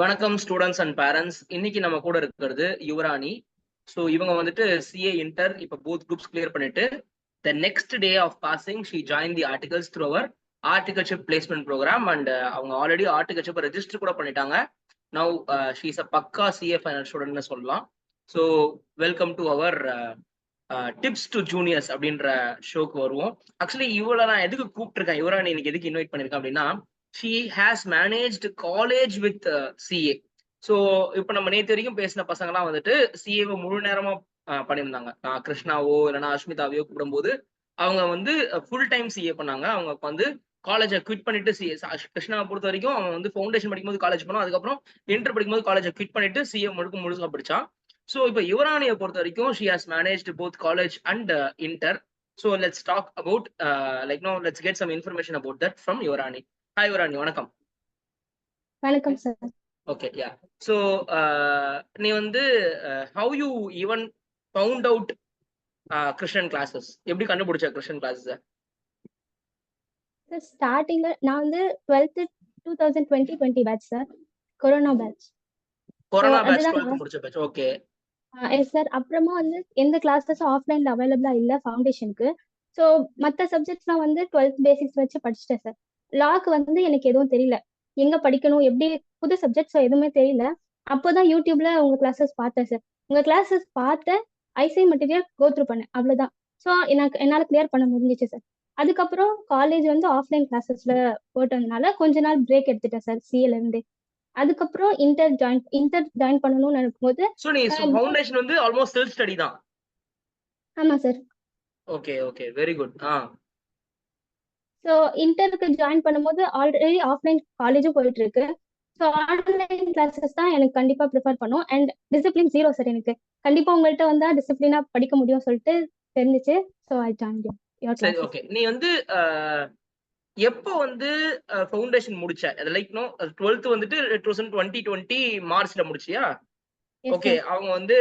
வணக்கம் students and parents. இன்னைக்கு நம்ம கூட இருக்கிறது யுவராணி. ஸோ இவங்க வந்துட்டு சிஏ இன்டர் இப்போ போத் குரூப்ஸ் கிளியர் பண்ணிட்டு the next day of passing she join the articles through our articleship placement program. And அவங்க ஆல்ரெடி ஆர்டிகல்ஷிப் ரெஜிஸ்டர் கூட பண்ணிட்டாங்க. நவ் ஷீ இஸ் அ பக்கா சிஏ ஃபைனல் ஸ்டூடெண்ட்னு சொல்லலாம். So welcome to our tips to juniors அப்படின்ற ஷோக்கு வருவோம். Actually இவ்வளோ நான் எதுக்கு கூப்பிட்டுருக்கேன், யுவராணி இன்னைக்கு எதுக்கு இன்வைட் பண்ணியிருக்கேன் அப்படின்னா, she has managed college with CA. So இப்போ நம்ம நேற்று வரைக்கும் பேசின பசங்கலாம் வந்துட்டு சிஏவை முழு நேரமா பண்ணியிருந்தாங்க. கிருஷ்ணாவோ இல்லைன்னா அஷ்மிதாவையோ கூப்பிடும்போது அவங்க வந்து ஃபுல் டைம் சிஏ பண்ணாங்க. அவங்க வந்து காலேஜை குவிட் பண்ணிட்டு சிஏ. கிருஷ்ணாவை பொறுத்த வரைக்கும் அவன் வந்து ஃபவுண்டேஷன் படிக்கும்போது காலேஜ் போனோம், அதுக்கப்புறம் இன்டர் படிக்கும்போது காலேஜை குவிட் பண்ணிட்டு சிஏ முழுக்க படிச்சான். ஸோ இப்போ யுவராணியை பொறுத்த வரைக்கும் she has managed both college and inter. So let's talk about let's get some information about that from Yuvarani. Hi Yuvarani, வணக்கம். வணக்கம் சார். Okay, ya. ஸோ நீ வந்து how you even found out Christian classes, எப்படி கண்டுபிடிச்ச Christian classes? ஸ்டார்டிங்ல நான் வந்து 12th 2020 batch sir, corona batch. Corona batch 12th முடிச்ச பேட்ச். ஓகே. Yes sir. அப்புறமா வந்து எந்த கிளாஸஸும் ஆஃப்லைன்ல அவைலபிளா இல்ல ஃபவுண்டேஷனுக்கு. ஸோ மற்ற சப்ஜெக்ட்ஸ்லாம் வந்து 12th பேசிக்ஸ் வச்சு படிச்சுட்டேன் சார். லாக்கு வந்து எனக்கு எதுவும் தெரியல, எங்க படிக்கணும், எப்படி புது சப்ஜெக்ட்ஸ் எதுவுமே தெரியல. அப்போதான் யூடியூப்ல உங்க கிளாஸஸ் பார்த்தேன் சார். உங்க கிளாஸஸ் பார்த்தேன், ஐசி மெட்டீரியல் கோத்ரூ பண்ணேன், அவ்வளவுதான். ஸோ என்னால கிளியர் பண்ண முடிஞ்சிச்சு சார். அதுக்கப்புறம் காலேஜ் வந்து ஆஃப்லைன் கிளாஸஸ்ல போட்டதுனால கொஞ்ச நாள் பிரேக் எடுத்துட்டேன் சார் சிஏல இருந்து. அதுக்கப்புறம் இன்டர் ஜாயின் பண்ணணும்னு நினைக்கும் போது சோ நீ ஃபவுண்டேஷன் வந்து ஆல்மோஸ்ட் செல்ஃப் ஸ்டடி தான். ஆமா sir. Okay okay, very good. So இன்டருக்கு ஜாயின் பண்ணும்போது ஆல்ரெடி ஆஃப்லைன் காலேஜும் போயிட்டு இருக்கு. ஸோ ஆன்லைன் கிளாஸஸ் தான் எனக்கு கண்டிப்பா ப்ரிஃபர் பண்ணும். And discipline zero sir. எனக்கு கண்டிப்பா உங்கள்கிட்ட வந்தா டிசிப்ளினா படிக்க முடியும் சொல்லிட்டு தெரிஞ்சிச்சு. So I join. சரி, ஓகே. நீ வந்து எப்போ வந்து ஃபவுண்டேஷன் முடிச்ச? லைக் நோ 12th வந்துட்டு 2020 மார்ச்ல முடிச்சியா? ஓகே. அவங்க வந்து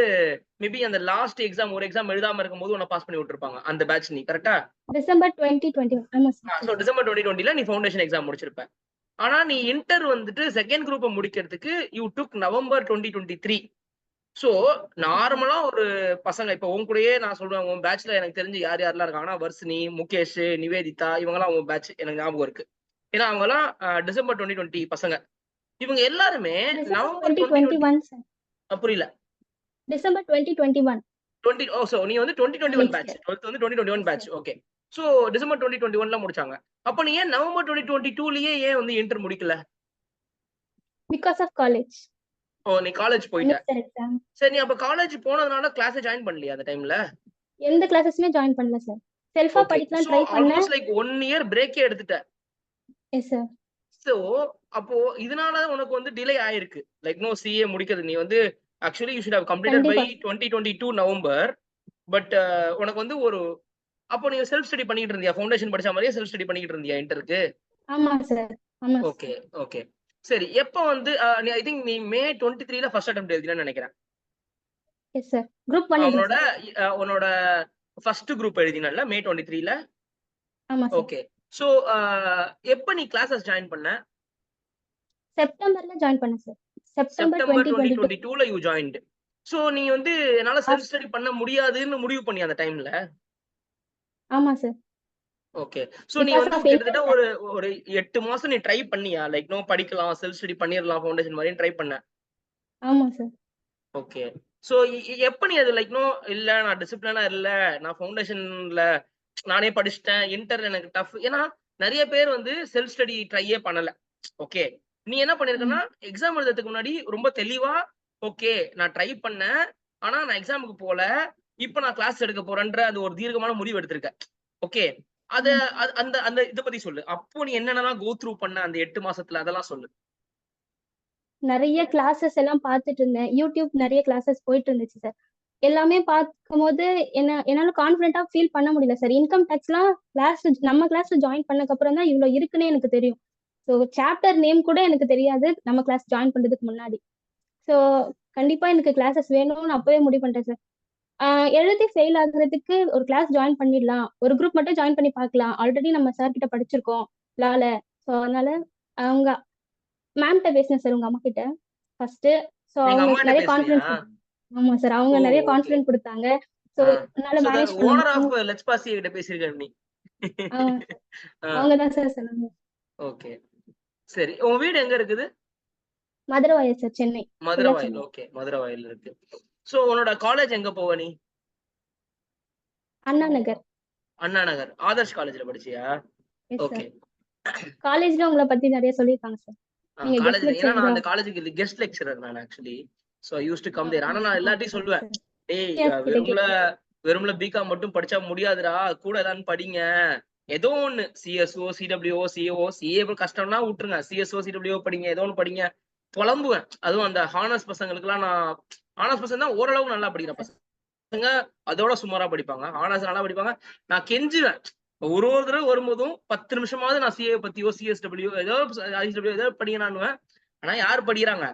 மேபி அந்த லாஸ்ட் எக்ஸாம் ஒரு எக்ஸாம் எழுதாம இருக்கும்போது உன்னை பாஸ் பண்ணி விட்டுருப்பாங்க அந்த பேட்ச். நீ கரெக்ட்டா? டிசம்பர் 2021. ஆமா சார். சோ டிசம்பர் 2020ல நீ ஃபவுண்டேஷன் எக்ஸாம் முடிச்சிருப்ப. ஆனா நீ இன்டர் வந்துட்டு செகண்ட் குரூப்பை முடிக்கிறதுக்கு யூ டுக் நவம்பர் 2023. சோ நார்மலா ஒரு பசங்க இப்ப உன் கூடயே நான் சொல்றேன், உன் பேட்ச்ல எனக்கு தெரிஞ்சு யார் யாரெல்லாம் இருக்காங்கன்னா வர்ஷினி, முகேஷ், நிவேதிதா, இவங்கெல்லாம் உன் பேட்ச் எனக்கு ஞாபகம் இருக்கு. ஏன்னா அவங்க எல்லாம் டிசம்பர் 2020 பசங்க. இவங்க எல்லாருமே நவம்பர் 2021. புரியல. டிசம்பர் 2021. சோ நீ வந்து 2021 பேட்ச், 12th வந்து 2021 பேட்ச். ஓகே. சோ டிசம்பர் 2021ல முடிச்சாங்க. அப்ப நீ ஏன் நவம்பர் 2022லயே ஏன் வந்து இன்டர் முடிக்கல? Because of college. ஓ, நீ காலேஜ் போயிட்ட. சரி, நீ அப்ப காலேஜ் போனதுனால கிளாஸ் ஜாயின் பண்ணலையா அந்த டைம்ல? எந்த கிளாஸஸ்மே ஜாயின் பண்ணல சார். செல்ஃபா படிக்கலாம் ட்ரை பண்ணேன். ஆல்மோஸ்ட் லைக் 1 இயர் பிரேக்கே எடுத்துட்ட. Yes sir. சோ அப்போ இதனால உனக்கு வந்து டிலே ஆயிருக்கு. லைக் நோ சிஏ முடிக்கிறது. நீ வந்து actually you should have completed by 2022 November. But உனக்கு வந்து ஒரு அப்போ நீ செல்ஃப் ஸ்டடி பண்ணிட்டு இருந்தியா? ஃபவுண்டேஷன் படிச்ச மாதிரியே செல்ஃப் ஸ்டடி பண்ணிட்டு இருந்தியா இன்டருக்கு? ஆமா சார். ஆமா. ஓகே ஓகே, சரி. எப்போ வந்து ஐ திங்க் நீ மே 23ல ஃபர்ஸ்ட் அட்டெம்ப்ட் எழுதினேன்னு நினைக்கிறேன். Yes sir. குரூப் 1 உன்னோட ஃபர்ஸ்ட் குரூப் எழுதினல்ல மே 23ல? ஆமா சார். ஓகே. சோ எப்ப நீ கிளாஸஸ் ஜாயின் பண்ண? செப்டம்பர்ல ஜாயின் பண்ணேன் சார். செப்டம்பர் 2022ல யூ ஜாயின்ட். சோ நீ வந்து என்னால செல்ஃப் ஸ்டடி பண்ண முடியாதுன்னு முடிவு பண்ணி அந்த டைம்ல? ஆமா சார். ஓகே. சோ நீ வந்து கிட்டத்தட்ட ஒரு 8 மாசம் நீ ட்ரை பண்ணியா? லைக் நோ படிக்கலாம், செல்ஃப் ஸ்டடி பண்ணிரலாம் ஃபவுண்டேஷன் மாதிரி ட்ரை பண்ண? ஆமா சார். ஓகே. சோ எப்ப நீ அது லைக் நோ இல்ல நான் டிசிப்ளினா இல்ல, நான் ஃபவுண்டேஷன்ல நானே படிச்சிட்டேன், இன்டர் எனக்கு டஃப். ஏன்னா நிறைய பேர் வந்து செல்ஃப் ஸ்டடி ட்ரையே பண்ணல. ஓகே. நீ என்ன பண்ணிருக்கன்னா எக்ஸாம் எழுதுறதுக்கு முன்னாடி ரொம்ப தெளிவா ஓகே நான் ட்ரை பண்ணேன், ஆனா நான் எக்ஸாமுக்கு போல, இப்ப நான் கிளாஸ் எடுக்க போறேன்ற அது ஒரு தீர்க்கமான முடிவு எடுத்திருக்க. ஓகே. அந்த அந்த இத பத்தி சொல்லு. அப்போ நீ என்னென்னலாம் கோ த்ரூ பண்ண அந்த 8 மாசத்துல, அதெல்லாம் சொல்லு. நிறைய கிளாஸஸ் எல்லாம் பார்த்துட்டு இருந்தேன். யூடியூப் நிறைய கிளாஸஸ் போயிட்டு இருந்துச்சு சார். எல்லாமே பார்க்கும்போது என்னால கான்ஃபிடென்ட்டா ஃபீல் பண்ண முடியல சார். இன்கம் டேக்ஸ்லாம் நம்ம கிளாஸ்ல ஜாயின் பண்ணதுக்கு அப்புறம் தான் இவ்வளவு இருக்குன்னே எனக்கு தெரியும். ஸோ சாப்டர் நேம் கூட எனக்கு தெரியாது நம்ம கிளாஸ் ஜாயின் பண்றதுக்கு முன்னாடி. ஸோ கண்டிப்பா எனக்கு கிளாஸஸ் வேணும்னு அப்பவே முடிவு பண்ணிட்டேன் சார். எழுதி ஃபெயில் ஆகுறதுக்கு ஒரு கிளாஸ் ஜாயின் பண்ணிடலாம், ஒரு குரூப் மட்டும் ஜாயின் பண்ணி பார்க்கலாம், ஆல்ரெடி நம்ம சார் கிட்ட படிச்சிருக்கோம் லால. ஸோ அதனால அவங்க மேம்கிட்ட பேசினேன் சார், உங்க அம்மா கிட்ட. ஃபர்ஸ்ட். ஸோ எங்க அவங்க அம்மா கிட்ட நிறைய பேசுனியா? கான்ஃபிடன்ஸ். ஆமா சார், அவங்க ஓ, நிறைய ஓகே. கான்ஃபிடன்ஸ் கொடுத்தாங்க. ஸோ என்னால சோ த மேனேஜ் பண்ண ஓனர் முடியும். ஆஃப் லெட்ஸ் பாசி கிட்ட பேசிருக்க நீ? அவங்க தான் சார் சொன்னாங்க. ஓகே, சரி. உன் வீடு எங்க இருக்குது? மதுரவாயல் சார், சென்னை. மதுரவாயல். சென்னை. ஓகே, மதுரவாயல் இருக்கு. சோ உன்னோட காலேஜ் எங்க போவ நீ? அண்ணா நகர். அண்ணா நகர் ஆதர்ஷ் காலேஜ்ல படிச்சியா? S okay. சார். காலேஜ்ல உங்களை பத்தி நிறைய சொல்லியிருக்காங்க சார். நீங்க கெஸ்ட் காலேஜ்ல ஏன்னா நான் லெக்சரரா. அந்த காலேஜுக்கு கெஸ்ட் லெக்சரர் நான் actually. So I used to come there. ஆனா நான் எல்லார்ட்டையும் ஓகே சொல்லுவேன், சார். டேய் கிட்ட வெறும்ல பிகாம் மட்டும் படிச்சா முடியாதுடா, கூட ஏதாவது படிங்க. ஏதோ ஒண்ணு சிஎஸ்ஓ, சிடபிள்யூஓ, சிஏஓ, சிஏ கஷ்டம்னா விட்டுருங்க, சிஎஸ்ஓ சிடபிள்யூஓ படிங்க, ஏதோ ஒண்ணு படிங்க. புலம்புவேன். அதுவும் அந்த ஹானர்ஸ் பசங்களுக்கு எல்லாம் நான் ஹானர்ஸ் பசங்க தான் ஓரளவுக்கு நல்லா படிக்கிற பசங்க, அதோட சுமாரா படிப்பாங்க. ஹானர்ஸ் நல்லா படிப்பாங்க. நான் கெஞ்சுவேன், ஒரு தடவை வரும்போதும் 10 நிமிஷமாவது நான் சிஏ பத்தியோ சிஎஸ்டபிள்யூ ஏதோ ஐஎஸ்டபிள்யூ ஏதோ படிக்கிறானுவேன். ஆனா யார் படிக்கிறாங்க?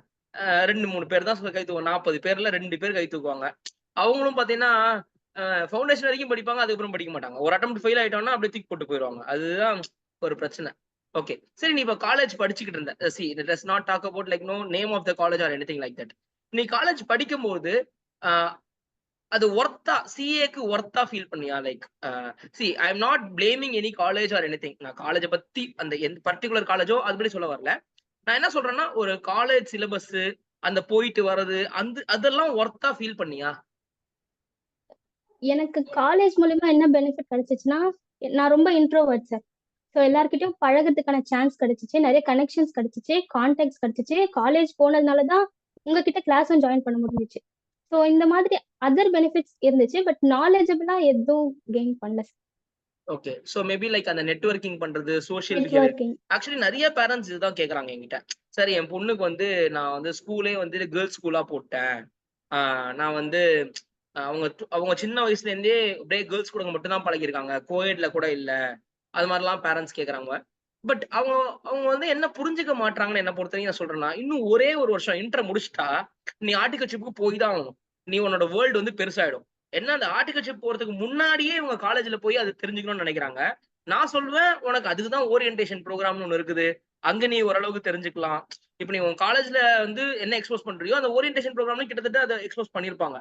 2-3 பேர் தான் கை தூக்குவாங்க. 40 பேர்ல 2 பேர் கை தூக்குவாங்க. அவங்களும் பாத்தீங்கன்னா ஃபவுண்டேஷன் வரைக்கும் படிப்பாங்க, அதுக்கப்புறம் படிக்க மாட்டாங்க. ஒரு அட்டெம்ப்ட் ஃபெயில் ஆயிட்டோம்னா அப்படியே தூக்கி போட்டு போயிடுவாங்க. அதுதான் ஒரு பிரச்சனை. ஓகே, சரி. நீ இப்ப காலேஜ் படிச்சுக்கிட்டு இருந்த, see let's not talk about like no name of the college or anything like that. நீ காலேஜ் படிக்கும்போது அது ஒர்த்தா, சிஏக்கு ஒர்த்தா ஃபீல் பண்ணியா? Like see I am not blaming any college or anything. நான் காலேஜை பத்தி அந்த எந்த பர்டிகுலர் காலேஜோ அது பத்தி சொல்ல வரல. நான் என்ன சொல்றேன்னா, ஒரு காலேஜ் சிலபஸ், அந்த போயிட்டு வர்றது, அதெல்லாம் ஒர்த்தா ஃபீல் பண்ணியா? எனக்கு காலேஜ் மூலியமா என்ன பெனிஃபிட் கிடைச்சிச்சுன்னா, நான் ரொம்ப இன்ட்ரோவர்ட் சார். ஸோ எல்லார்கிட்டயும் பழகிறதுக்கான சான்ஸ் கிடைச்சிச்சு, நிறைய கனெக்ஷன்ஸ் கிடைச்சிச்சு, கான்டாக்ட்ஸ் கிடைச்சிச்சு. காலேஜ் போனதுனால தான் உங்ககிட்ட கிளாஸும் ஜாயின் பண்ண முடிஞ்சிச்சு. ஸோ இந்த மாதிரி அதர் பெனிஃபிட்ஸ் இருந்துச்சு. பட் நாலேஜபிளா எதுவும் கெயின் பண்ணல sir. Okay, so maybe like அந்த நெட்வொர்க்கிங் பண்றது, சோஷியல் பிஹேவியர். நெட்வொர்க்கிங். ஆக்சுவலி நிறைய பேரண்ட்ஸ் இதுதான் கேக்குறாங்க என்கிட்ட. சரி, என் பொண்ணுக்கு வந்து நான் வந்து ஸ்கூலே வந்து கேர்ள்ஸ் ஸ்கூலா போட்டேன். நான் வந்து அவங்க சின்ன வயசுல இருந்தே அப்படியே கேர்ள்ஸ் கூட மட்டும் தான் பழகிருக்காங்க, கோஎட்ல கூட இல்ல. அது மாதிரிலாம் பேரண்ட்ஸ் கேக்குறாங்க. பட் அவங்க அவங்க வந்து என்ன புரிஞ்சுக்க மாட்டாங்கன்னு என்ன பொறுத்தவரைக்கும் நான் சொல்றேன்னா, இன்னும் ஒரே ஒரு வருஷம் இன்டர் முடிச்சுட்டா நீ ஆர்டிகல்ஷிப்புக்கு போய் தான் ஆகணும். நீ உன்னோட வேர்ல்டு வந்து பெருசாயிடும். என்ன அந்த ஆர்டிகல்ஷிப் போறதுக்கு முன்னாடியே இவங்க காலேஜ்ல போய் அது தெரிஞ்சுக்கணும்னு நினைக்கிறாங்க. நான் சொல்வேன், உனக்கு அதுக்குதான் ஓரியன்டேஷன் ப்ரோக்ராம்னு ஒண்ணு இருக்குது. அங்க நீ ஓரளவுக்கு தெரிஞ்சுக்கலாம். இப்ப நீ உன் காலேஜ்ல வந்து என்ன எக்ஸ்போஸ் பண்றியோ அந்த ஓரியன்டேஷன் ப்ரோக்ராம்ல கிட்டத்தட்ட அதை எக்ஸ்போஸ் பண்ணிருப்பாங்க.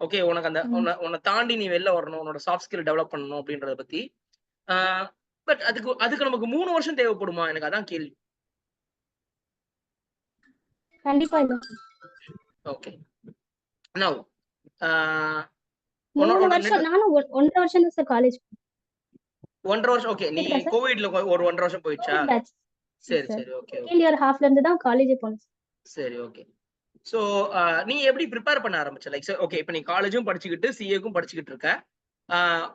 ஓகே, உனக்கு அந்த உன்னை தாண்டி நீ வெளில வரணும், உன்னோட சாஃப்ட் ஸ்கில் டெவலப் பண்ணணும் அப்படின்றத பத்தி. பட் அதுக்கு நமக்கு 3 வருஷம் தேவைப்படுமா? எனக்கு அதான் கேள்வி. கண்டிப்பா இல்ல. ஓகே, நவ் 3 வருஷம், நானும் 1.5 வருஷம் தான் சார் காலேஜ். 1.5 வருஷம். ஓகே, நீ கேக்குதா சார்? கோவிட்ல ஒரு 1.5 வருஷம் போயிடுச்சா? Covid batch. சரி சார், சரி, ஓகே ஓகே, செகண்ட் இயர் ஹாஃப்ல இருந்து தான் காலேஜே போனேன். சரி ஓகே. சோ நீ எப்படி ப்ரிப்பேர் பண்ண ஆரம்பிச்ச? லைக் ஓகே, இப்போ நீ காலேஜும் படிச்சுக்கிட்டு சிஏக்கும் படிச்சுக்கிட்டு இருக்க.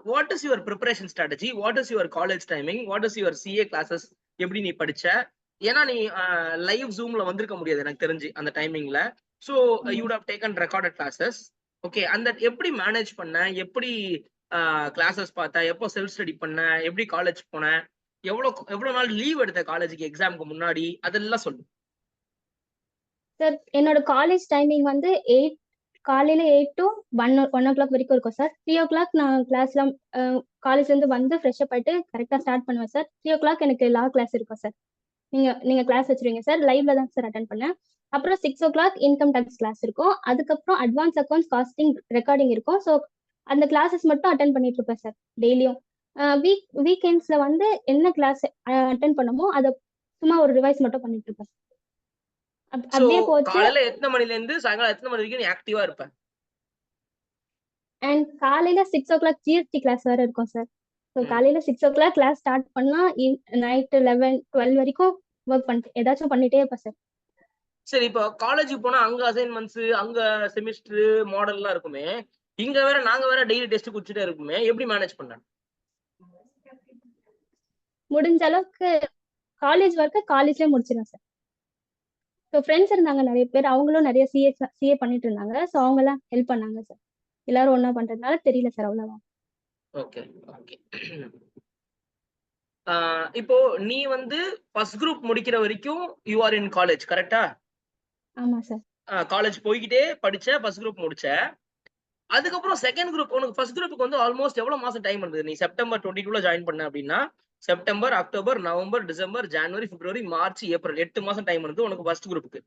What is your preparation strategy? What is your college timing? What is your CA classes? எப்படி நீ படிச்ச? ஏன்னா நீ லைவ் ஜூம்ல வந்திருக்க முடியாது எனக்கு தெரிஞ்சு அந்த டைமிங்ல. So you would have taken recorded classes. Okay, அந்த எப்படி மேனேஜ் பண்ண? எப்படி கிளாஸஸ் பார்த்த? எப்போ செல்ஃப் ஸ்டடி பண்ண? எப்படி காலேஜ் போன? எவ்வளவு நாள் லீவ் எடுத்த காலேஜுக்கு எக்ஸாமுக்கு முன்னாடி? அதெல்லாம் சொல்லு. சார், என்னோட காலேஜ் டைமிங் வந்து காலையில 8 to 1 o'clock வரைக்கும் இருக்கும் சார். 3 o'clock நான் கிளாஸ்லாம் காலேஜ்ல இருந்து வந்து ஃப்ரெஷ் அப் ஆயிட்டு கரெக்டா ஸ்டார்ட் பண்ணுவேன் சார். 3 o'clock எனக்கு லா கிளாஸ் இருக்கும் சார். நீங்க கிளாஸ் வச்சிருவீங்க சார். லைவ்ல தான் சார் அட்டன் பண்ணேன். அப்புறம் 6 o'clock இன்கம் டேக்ஸ் கிளாஸ் இருக்கும். அதுக்கப்புறம் அட்வான்ஸ் அக்கௌண்ட்ஸ் காஸ்டிங் ரெக்கார்டிங் இருக்கும். ஸோ அந்த கிளாஸஸ் மட்டும் அட்டன் பண்ணிட்டு இருப்பேன் சார் டெய்லியும். வீக்கெண்ட்ஸ்ல வந்து என்ன கிளாஸ் அட்டன் பண்ணமோ அதை சும்மா ஒரு ரிவைஸ் மட்டும் பண்ணிட்டு இருப்பேன். அப்படியே போச்சு. காலையில எத்தனை மணில இருந்து சாயங்காலம் எத்தனை மணி வரைக்கும் நீ ஆக்டிவா இருப்ப? அண்ட் காலையில 6 o'clock ஜிஎஸ்டி கிளாஸ் வேற இருக்கும் சார். ஸோ காலையில 6 o'clock கிளாஸ் ஸ்டார்ட் பண்ணா நைட் 11, 12 வரைக்கும் ஒர்க் பண்ணிட்டு ஏதாச்சும் பண்ணிட்டே இருப்பேன் சார். சரி, இப்போ காலேஜுக்கு போனா அங்க அசைன்மெண்ட்ஸ், அங்க செமிஸ்டர் மாடல் எல்லாம் இருக்குமே, இங்க வேற நாங்க வேற டெய்லி டெஸ்ட் குடிச்சிட்டே இருக்குமே, எப்படி மேனேஜ் பண்ண? முடிஞ்ச அளவுக்கு காலேஜ் ஒர்க்கை காலேஜ்லேயே முடிச்சிடும் சார். ஸோ ஃப்ரெண்ட்ஸ் இருந்தாங்க நிறைய பேர், அவங்களும் நிறைய சிஏ பண்ணிட்டு இருந்தாங்க. ஸோ அவங்கெல்லாம் ஹெல்ப் பண்ணாங்க சார். எல்லாரும் ஒன்னா பண்றதுனால தெரியல சார் அவ்வளவுதான். Okay okay. இப்போ நீ வந்து ஃபர்ஸ்ட் குரூப் முடிக்கிற வரைக்கும் யூ ஆர் இன் காலேஜ், கரெக்டா? ஆமா சார். காலேஜ் போய்கிட்டே படிச்ச, ஃபர்ஸ்ட் குரூப் முடிச்ச. அதுக்கப்புறம் செகண்ட் குரூப், உனக்கு ஃபர்ஸ்ட் குரூப்புக்கு வந்து ஆல்மோஸ்ட் எவ்வளவு மாசம் டைம் இருந்தது? நீ செப்டம்பர் 22 ஜாயின் பண்ண அப்படின்னா செப்டம்பர், அக்டோபர், நவம்பர், டிசம்பர், ஜனவரி, பிப்ரவரி, மார்ச், ஏப்ரல் 8 மாசம் டைம் இருந்தது உனக்கு ஃபர்ஸ்ட் குரூப்புக்கு.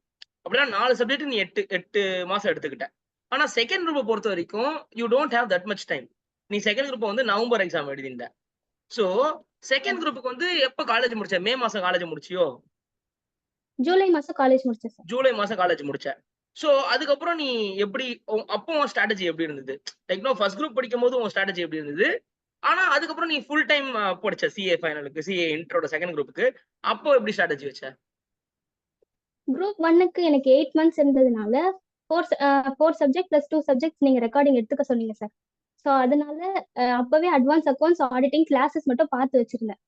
அப்படின்னா 4 சப்ஜெக்ட் நீ 8 மாசம் எடுத்துக்கிட்ட. ஆனா செகண்ட் குரூப்ப பொறுத்த வரைக்கும் you don't have that much time. நீ செகண்ட் குரூப் வந்து நவம்பர் எக்ஸாம் எழுதிருந்த. சோ செகண்ட் குரூப்புக்கு வந்து எப்ப காலேஜ் முடிச்ச? மே மாசம் காலேஜ் முடிச்சியோ? ஜூலை மாசம் காலேஜ் முடிச்சேன் சார். ஜூலை மாசம் காலேஜ் முடிச்ச. சோ அதுக்கப்புறம் நீ எப்படி அப்போ உன் ஸ்ட்ராட்டஜி எப்படி இருந்தது? லைக் நோ ஃபர்ஸ்ட் குரூப் படிக்கும்போது உன் ஸ்ட்ராட்டஜி எப்படி இருந்தது? ஆனா அதுக்கப்புறம் நீ ஃபுல் டைம் படிச்ச சிஏ ஃபைனலுக்கு, சிஏ இன்ட்ரோட செகண்ட் குரூப்புக்கு. அப்போ எப்படி ஸ்ட்ராட்டஜி வச்ச? குரூப் 1க்கு எனக்கு 8 மந்த்ஸ் இருந்ததுனால 4 சப்ஜெக்ட் + 2 சப்ஜெக்ட்ஸ் நீங்க ரெக்கார்டிங் எடுத்துக்க சொன்னீங்க சார். ஸோ அதனால அப்பவே அட்வான்ஸ் அக்கௌண்ட்ஸ் ஆடிட்டிங் கிளாஸஸ் மட்டும் பார்த்து வச்சிருந்தேன்.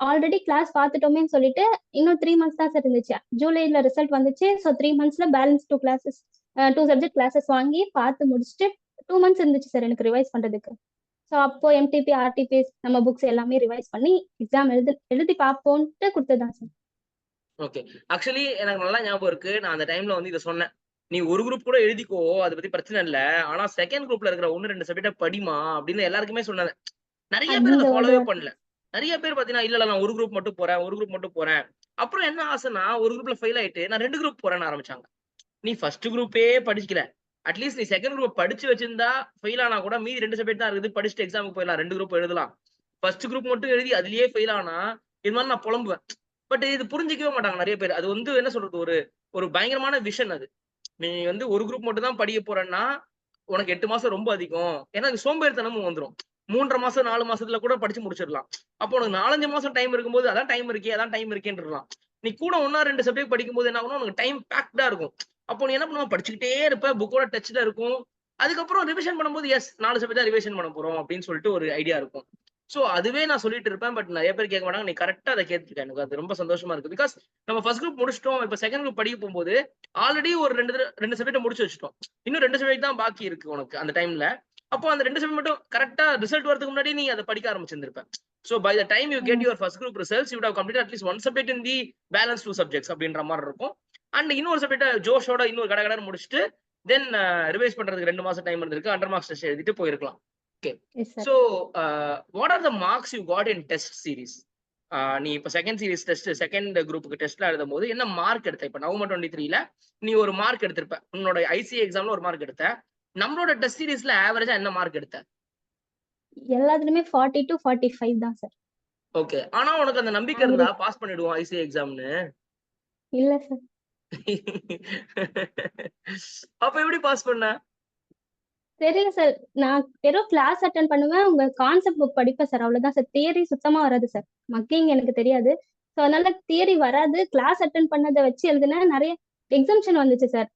ஆல்ரெடி கிளாஸ் பார்த்துட்டோமேன்னு சொல்லிட்டு இன்னும் 3 மந்த்ஸ் தான் சார் இருந்துச்சு. ஜூலைல ரிசல்ட் வந்துச்சு. ஸோ 3 மந்த்ஸ்ல பேலன்ஸ் 2 கிளாஸஸ் 2 சப்ஜெக்ட் கிளாஸஸ் வாங்கி பார்த்து முடிச்சுட்டு 2 மந்த்ஸ் இருந்துச்சு சார் எனக்கு ரிவைஸ் பண்றதுக்கு. ஸோ அப்போ எம்டிபி, ஆர்டிபிஎஸ் நம்ம புக்ஸ் எல்லாமே ரிவைஸ் பண்ணி எக்ஸாம் எழுதி பார்ப்போன்ட்டு கொடுத்ததுதான் சார். ஓகே. ஆக்சுவலி எனக்கு நல்லா ஞாபகம் இருக்கு. நான் அந்த டைம்ல வந்து இத சொன்னேன். நீ ஒரு குரூப் கூட எழுதிக்கோ. அத பத்தி பிரச்சனை இல்ல. ஆனா செகண்ட் குரூப்ல இருக்கிற 1, 2 சப்ஜெக்ட்ட படிமா அப்படின்னு எல்லாருக்குமே சொன்னேன். நெறைய பேர் அத அந்த ஒரு ஃபாலோவே பண்ணல. நெறைய பேர் பார்த்தீங்கன்னா, இல்ல நான் ஒரு குரூப் மட்டும் போறேன், ஒரு குரூப் மட்டும் போறேன். அப்புறம் என்ன ஆசைன்னா, ஒரு குரூப்ல ஃபெயில் ஆயிட்டு நான் 2 குரூப் போறேன்னு ஆரம்பிச்சாங்க. நீ ஃபர்ஸ்ட் குரூப்பே படிக்கல. அட்லீஸ்ட் நீ செகண்ட் குரூப் படிச்சு வச்சிருந்தா, ஃபெயில் ஆனா கூட மீதி 2 சப்ஜெக்ட் தான் இருக்குது. படிச்சுட்டு எக்ஸாம்க்கு போயிடலாம். 2 குரூப் எழுதலாம். ஃபர்ஸ்ட் குரூப் மட்டும் எழுதி அதிலேயே ஃபெயில் ஆனா, இது மாரி நான் புலம்புவேன். பட் இது புரிஞ்சுக்கவே மாட்டாங்க நெறைய பேர். அது வந்து என்ன சொல்றது, ஒரு ஒரு பயங்கரமான விஷன் அது. நீ வந்து ஒரு குரூப் மட்டும் தான் படிக்க போறேன்னா, உனக்கு 8 மாசம் ரொம்ப அதிகம். ஏன்னா அது சோம்பேறித்தனமும் வந்துரும். 3 1/2 மாசம், 4 மாசத்துல கூட படிச்சு முடிச்சிடலாம். அப்போ உனக்கு 4, 5 மாசம் டைம் இருக்கும்போது, அதான் டைம் இருக்கே, அதான் டைம் இருக்கேன்றலாம். நீ கூட 1 2 சப்ஜெக்ட் படிக்கும்போது என்ன ஆகும்னா, உனக்கு டைம் பேக்டா இருக்கும். அப்போ நீ என்ன பண்ணுவ, படிச்சுக்கிட்டே இருப்ப, புக்கோட டச்ல இருக்கும். அதுக்கப்புறம் ரிவிஷன் பண்ணும்போது, எஸ் 4 சப்ஜெக்ட் தான் ரிவிஷன் பண்ண போறோம் அப்படின்னு சொல்லிட்டு ஒரு ஐடியா இருக்கும். சோ அதுவே நான் சொல்லிட்டு இருப்பேன். பட் நெறைய பேர் கேட்க மாட்டாங்க. நீ கரெக்ட்டா அத கேட்டுருக்க. எனக்கு அது ரொம்ப சந்தோஷமா இருக்கு. பிகாஸ் நம்ம ஃபர்ஸ்ட் குரூப் முடிச்சுட்டோம். இப்ப செகண்ட் குரூப் படிக்க போம்போது, ஆல்ரெடி ஒரு 2 சப்ஜெக்ட்ட முடிச்சு வச்சுட்டோம். இன்னும் 2 சப்ஜெக்ட் தான் பாக்கி இருக்கு உனக்கு அந்த டைம்ல. அப்போ அந்த 2 சப்ஜெக்ட் மட்டும் கரெக்ட்டா ரிசல்ட் வரதுக்கு முன்னாடி நீ அத படிக்க ஆரம்பிச்சிருந்திருப்ப. So by the time you get ஆமா your first group results, you would have completed அட்லீஸ்ட் 1 subject in the balance 2 subjects அப்படின்ற மாரி இருக்கும். அண்ட் இன்னொரு சப்ஜெக்ட்ட ஜோஷோட இன்னொரு கடகடன்னு முடிச்சுட்டு, தென் ரிவைஸ் பண்றதுக்கு 2 மாசம் டைம் இருந்திருக்கு. அண்டர் மார்க்ஸ் டெஸ்ட் எழுதிட்டு போயிருக்கலாம். Okay. Yes sir. So, what are the marks you got in test series? நீ இப்ப செகண்ட் சீரிஸ் டெஸ்ட் செகண்ட் குரூப்புக்கு டெஸ்ட்ல எழுதும்போது என்ன மார்க் எடுத்த? இப்ப நவம்பர் 23ல நீ ஒரு மார்க் எடுத்திருப்ப. உன்னோட ஐசிஏ எக்ஸாம்ல ஒரு மார்க் எடுத்த. நம்மளோட டெஸ்ட் சீரிஸ்ல ஆவரேஜா என்ன மார்க் எடுத்த? எல்லாத்துலயுமே 40 to 45 தான் சார். ஓகே. ஆனா உனக்கு அந்த நம்பிக்கை இருந்தா ஆவரேஜ் பாஸ் பண்ணிடுவோம் ஐசிஏ எக்ஸாம்னு. இல்ல சார். அப்ப எப்படி பாஸ் பண்ண? தெரியல சார். நான் வெறும் கிளாஸ் அட்டெண்ட் பண்ணுவேன். உங்க கான்செப்ட் புக் படிப்பேன் சார். அவ்வளவுதான் சார். தியரி சுத்தமா வராது சார். மக்கிங் எனக்கு தெரியாது. ஸோ அதனால தியரி வராது. கிளாஸ் அட்டெண்ட் பண்ணதை வச்சு எழுதுனேன். நிறைய எக்ஸம்ஷன் வந்துச்சு சார்.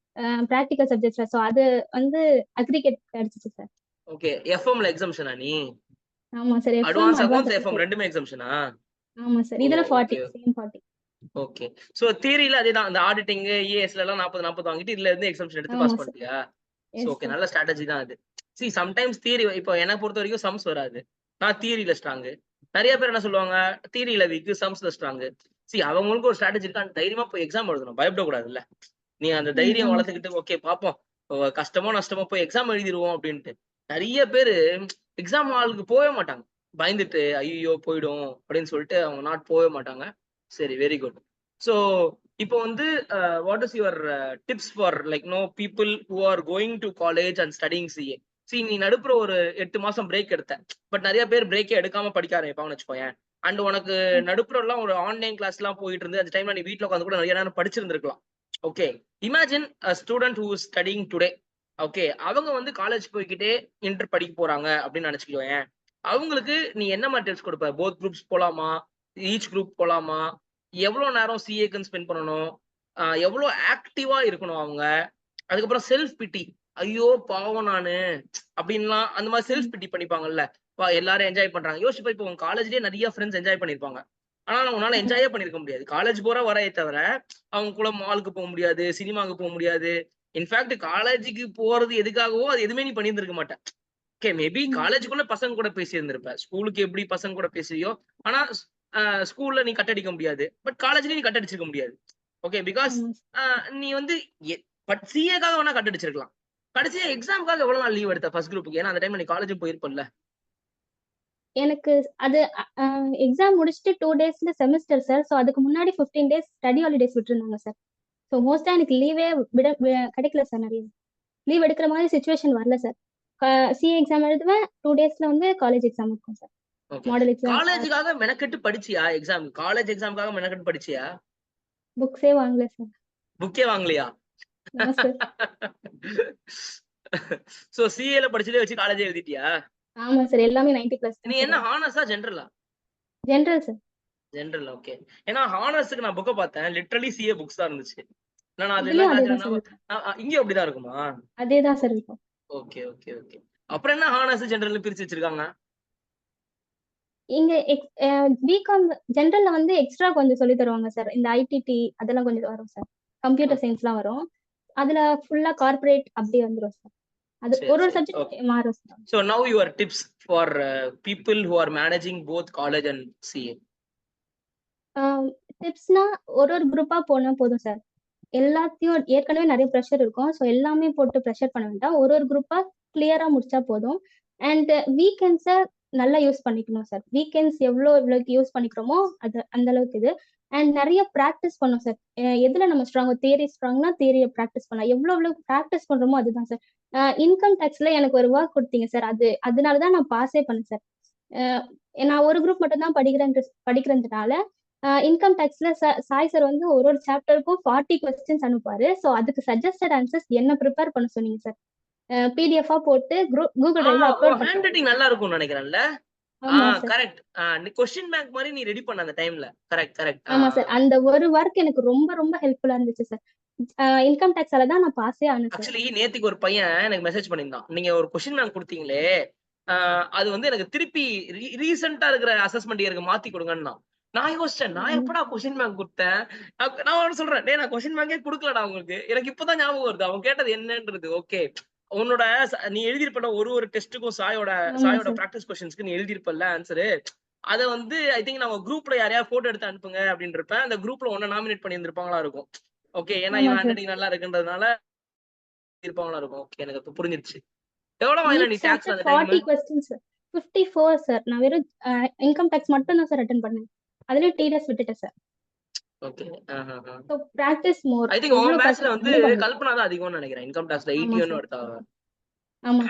ப்ராக்டிக்கல் சப்ஜெக்ட்ஸ்ல. ஸோ அது வந்து அக்ரிகேட் கிடைச்சிச்சு சார். ஓகே. எஃப்எம்ல எக்ஸாம்ஷனா நீ? ஆமா sir. FM advance advance accounts FM application. ரெண்டுமே எக்ஸாம்ஷனா? ஆமா சார். ஓ, இதுல 40 ஓகே. சேம் 40. ஓகே. சோ தியரில அதேதான். இந்த ஆடிட்டிங், இஏஎஸ்ல எல்லாம் 40 40 வாங்கிட்டு இதுல இருந்து எக்ஸம்ஷன் எடுத்து ஆமா பாஸ் சார். பண்ணிட்டியா? So yes okay. சார். நல்ல ஸ்ட்ராட்டஜி தான் அது. சம்டைம்ஸ் தியரி இப்போ என்ன பொறுத்த வரைக்கும் சம்ஸ் வராது. நான் தியரில ஸ்ட்ராங். நெறைய பேர் என்ன சொல்லுவாங்க, தியரில வீக், சம்ஸ்ல ஸ்ட்ராங். அவங்களுக்கு ஒரு ஸ்ட்ராட்டஜி இருக்கு. அந்த தைரியமா போய் எக்ஸாம் எழுதணும். பயப்படக்கூடாதுல்ல. நீ அந்த தைரியம் ஆமா சார். வளர்த்துக்கிட்டு ஓகே பாப்போம். கஷ்டமோ நஷ்டமோ போய் எக்ஸாம் எழுதிருவோம் அப்படின்ட்டு. நெறைய பேரு எக்ஸாம் ஹாலுக்கு போவே மாட்டாங்க. பயந்துட்டு ஐய்யயோ போயிடும் அப்படின்னு சொல்லிட்டு அவங்க போவே மாட்டாங்க. சரி, வெரி குட். சோ இப்போ வந்து what is your tips for like people who are going to college and studying CA? நீ நடுப்புற ஒரு 8 மாசம் பிரேக் எடுத்த. பட் நெறைய பேர் பிரேக்கே எடுக்காம படிக்க ஆரம்பிப்பாங்கன்னு வச்சுக்கோயேன். அண்ட் உனக்கு நடுப்புற எல்லாம் ஒரு ஆன்லைன் கிளாஸ் எல்லாம் போயிட்டு இருந்து அந்த டைம்ல நீ வீட்ல உட்காந்து கூட நிறைய நேரம் படிச்சிருந்திருக்கலாம். ஓகே. Imagine student who is studying today. ஓகே. அவங்க வந்து காலேஜ் போய்க்கிட்டே இன்டர் படிக்க போறாங்க அப்படின்னு நினைச்சுக்கோயேன். அவங்களுக்கு நீ என்ன மாதிரி டிப்ஸ் கொடுப்ப? போத் குரூப்ஸ் போலாமா? ஈச் குரூப் போலாமா? எவ்வளவு நேரம் சிஏக்குன்னு ஸ்பெண்ட் பண்ணணும்? எவ்வளவு ஆக்டிவா இருக்கணும் அவங்க? அதுக்கப்புறம் செல்ஃப் பிட்டி. ஐயோ பாவம் நானு அப்படின்லாம் அந்த மாதிரி செல்ஃப் பிட்டி பண்ணிப்பாங்கல்ல. எல்லாரும் என்ஜாய் பண்றாங்க. யோசிச்சு போய் இப்போ உங்க காலேஜ்லயே நிறைய ஃப்ரெண்ட்ஸ் என்ஜாய் பண்ணிருப்பாங்க. ஆனா உன்னால என்ஜாயே பண்ணிருக்க முடியாது. காலேஜ் போற வரையே தவிர அவங்க கூட மாலுக்கு போக முடியாது, சினிமாவுக்கு போக முடியாது. இன்ஃபேக்ட் காலேஜுக்கு போறது எதுக்காகவோ அது எதுவுமே நீ பண்ணியிருந்திருக்க மாட்ட. ஓகே. மேபி காலேஜுக்குள்ள பசங்க கூட பேசி இருந்திருப்ப. ஸ்கூலுக்கு எப்படி பசங்க கூட பேசுறியோ, ஆனா ஸ்கூல்ல நீ கட் அடிக்க முடியாது. பட் காலேஜ்லயும் நீ கட் அடிச்சிருக்க முடியாது. ஓகே. பிகாஸ் ஆமா சார். நீ வந்து பட் சிஏக்காக வேணா கட் அடிச்சிருக்கலாம். கடைசியா எக்ஸாமுக்காக எவ்வளவு நாள் லீவ் எடுத்த ஃபர்ஸ்ட் குரூப்புக்கு? ஏன்னா அந்த டைம்ல நீ காலேஜும் போயிருப்பல்ல. எனக்கு அது எக்ஸாம் முடிச்சுட்டு 2 டேஸ்ல செமஸ்டர் சார். ஸோ அதுக்கு முன்னாடி 15 டேஸ் ஸ்டடி ஹாலிடேஸ் விட்டுருந்தாங்க சார். ஸோ ஸோ மோஸ்டா எனக்கு லீவே கிடைக்கல சார். நிறைய லீவ் எடுக்கிற மாதிரி சுச்சுவேஷன் வரல சார். சிஏ எக்ஸாம் எழுதுவேன், 2 டேஸ்ல வந்து காலேஜ் எக்ஸாம் இருக்கும் சார். ஓகே. மாடல் எக்ஸாம் காலேஜுக்காக மெனக்கெட்டு படிச்சியா? காலேஜ் எக்ஸாமுக்காக மெனக்கெட்டு படிச்சியா? புக்ஸே வாங்கல சார். புக்கே வாங்கலையா? சார் சோ சிஏல படிச்சதே வச்சு காலேஜ் எழுதிட்டியா? ஆமா சார், எல்லாமே 90+ நீ என்ன ஹானர்ஸா ஜெனரலா? General sir. ஜெனரல். ஓகே. ஏன்னா ஹானர்ஸ்க்கு நான் புக்க பார்த்தேன், லிட்டரலி சிஏ புக்ஸ் தான் இருந்துச்சு. நான் இதுலயும் அதேதான் அதெல்லாம் சார். இங்கேயும் அப்படிதான் இருக்குமா? அதேதான் சார் இருக்கும். Okay okay okay. அப்புறம் என்ன ஹானர்ஸ் ஜெனரல் பிரிச்சு வச்சிருக்காங்க? இங்க பிகாம் ஜெனரல்ல வந்து எக்ஸ்ட்ரா கொஞ்சம் சொல்லி தருவாங்க சார். இந்த ஐடிடி அதெல்லாம் கொஞ்சம் வரும் சார். கம்ப்யூட்டர் சயின்ஸ்லாம் வரும். அதுல ஃபுல்லா கார்ப்பரேட் அப்படி வந்துரும் சார். அது ஒரு சப்ஜெக்ட் மாறும் sir. So now your tips for people who are managing both college and CA. டிப்ஸ்னா ஒரு குரூப்பா போனா போதும் சார். எல்லாத்தையும் ஏற்கனவே நிறைய ப்ரெஷர் இருக்கும். ஸோ எல்லாமே போட்டு ப்ரெஷர் பண்ண வேண்டாம். ஒரு குரூப்பா கிளியரா முடிச்சா போதும். அண்ட் வீக்கெண்ட்ஸை நல்லா யூஸ் பண்ணிக்கணும் சார். வீக்கெண்ட்ஸ் எவ்வளோக்கு யூஸ் பண்ணிக்கிறோமோ அது அந்த அளவுக்கு இது. அண்ட் நிறைய ப்ராக்டிஸ் பண்ணும் சார். எதுல நம்ம தியரி ஸ்ட்ராங்னா தியரியை ப்ராக்டிஸ் பண்ணலாம். எவ்வளோ ப்ராக்டிஸ் பண்றோமோ அதுதான் சார். இன்கம் டேக்ஸ்ல எனக்கு ஒரு ஒர்க் கொடுத்தீங்க சார். அதனாலதான் நான் பாஸே பண்ணேன் சார். நான் ஒரு குரூப் மட்டும் தான் படிக்கிறதுனால இன்கம் டேக்ஸ்ல சாய் சார் வந்து ஒரு சாப்டருக்கும் 40 கொஸ்டின்ஸ் அனுப்புவாரு. ஸோ அதுக்கு சஜஸ்டட் ஆன்சர்ஸ் என்ன ப்ரிப்பேர் பண்ண சொன்னீங்க சார். பிடிஎஃபா போட்டு கூகுள் டிரைவ்ல அப்லோட் பண்ணி. ஹேண்ட் ரைட்டிங் நல்லா இருக்கும்னு நினைக்கிறேன்ல. கரெக்ட். நீ क्वेश्चन பேங்க் மாதிரி நீ ரெடி பண்ண அந்த டைம்ல. கரெக்ட். ஆமா சார், அந்த ஒரு ஒர்க் எனக்கு ரொம்ப ரொம்ப ஹெல்ப்ஃபுல்லா இருந்துச்சு சார். இன்கம் டேக்ஸ்ல தான் நான் பாஸே ஆனேன் சார். ஆக்சுவலி நேத்துக்கு ஒரு பையன் எனக்கு மெசேஜ் பண்ணியிருந்தான். நீங்க ஒரு क्वेश्चन பேங்க் கொடுத்தீங்களே, அது வந்து எனக்கு திருப்பி ரீசெண்டா இருக்கிற அசஸ்மெண்ட் இயருக்கு மாத்தி கொடுங்கன்னா. நான் யோசிச்சேன், நான் எப்படா क्वेश्चन பேங்க் கொடுத்தேன்? நான் ஒன்னு சொல்றேன், டேய் நான் क्वेश्चन பேங்கே கொடுக்கலடா உங்களுக்கு. எனக்கு இப்பதான் ஞாபகம் வருது அவன் கேட்டது என்னன்றது. ஓகே, உன்னோட நீ எழுதிருப்பல ஒரு டெஸ்ட்டுக்கும் சாயோட பிராக்டிஸ் क्वेश्चंसக்கு நீ எழுதிருப்பல ஆன்சரு. அத வந்து ஐ திங்க் நம்ம குரூப்ல யாரையா போட்டோ எடுத்து அனுப்புங்க அப்படின்னு இருப்பேன். அந்த குரூப்ல ஒன்ன நாமினேட் பண்ணி இருந்திருப்பாங்களா இருக்கும். ஓகே, ஏன்னா இவன் ஹேண்ட் ரைட்டிங் நல்லா இருக்குன்றதுனால இருப்பாங்களா இருக்கும். ஓகே, எனக்கு இப்ப புரிஞ்சிருச்சு. எவ்வளவு வாங்கின நீ டாக்ஸ் அந்த டைம்? 40 questions 54 sir. நான் வெறும் இன்கம் டாக்ஸ் மட்டும் தான் சார் அட்டெண்ட் பண்ணேன். அதுல டிடிஎஸ் விட்டுட்டேன் sir. Okay. So practice more. I think உங்க பேட்ச்ல வந்து கல்பனா தான் அதிகம்னு நினைக்கிறேன். இன்கம் டாக்ஸ்ல 81 எடுத்தாங்க. ஆமா.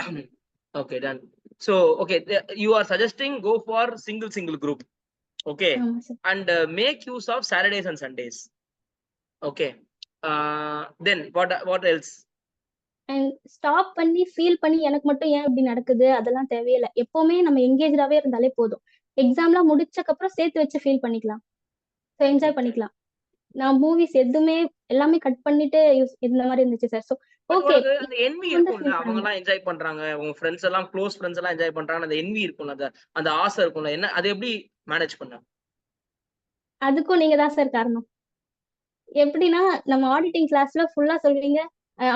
Okay, done. So okay, you are suggesting go for single group. Okay. And make use of Saturdays and Sundays. Okay. Then what else? And stop பண்ணி feel பண்ணி எனக்கு மட்டும் ஏன் இப்படி நடக்குது அதெல்லாம் தேவையில்லை. எப்பவுமே நம்ம எங்கேஜாவே இருந்தாலே போதும். எக்ஸாம்லாம் முடிச்சக்கு அப்புறம் சேர்த்து வச்சு ஃபீல் பண்ணிக்கலாம். ஸோ என்ஜாய் பண்ணிக்கலாம். நான் மூவிஸ் எதுவுமே எல்லாமே கட் பண்ணிட்டு இந்த மாதிரி இருந்துச்சு சார். ஸோ ஓகே, அந்த என்வி இருக்கும்ல, அவங்க எல்லாம் என்ஜாய் பண்றாங்க, உங்க ஃப்ரெண்ட்ஸ் எல்லாம் க்ளோஸ் ஃப்ரெண்ட்ஸ் எல்லாம் என்ஜாய் பண்றாங்க, அந்த என்வி இருக்கும்ல, அந்த ஆசை இருக்கும்ல, என்ன அது எப்படி மேனேஜ் பண்ண? அதுக்கும் நீங்க தான் சார் காரணம். எப்படின்னா நம்ம ஆடிட்டிங் கிளாஸ்ல ஃபுல்லா சொல்றீங்க,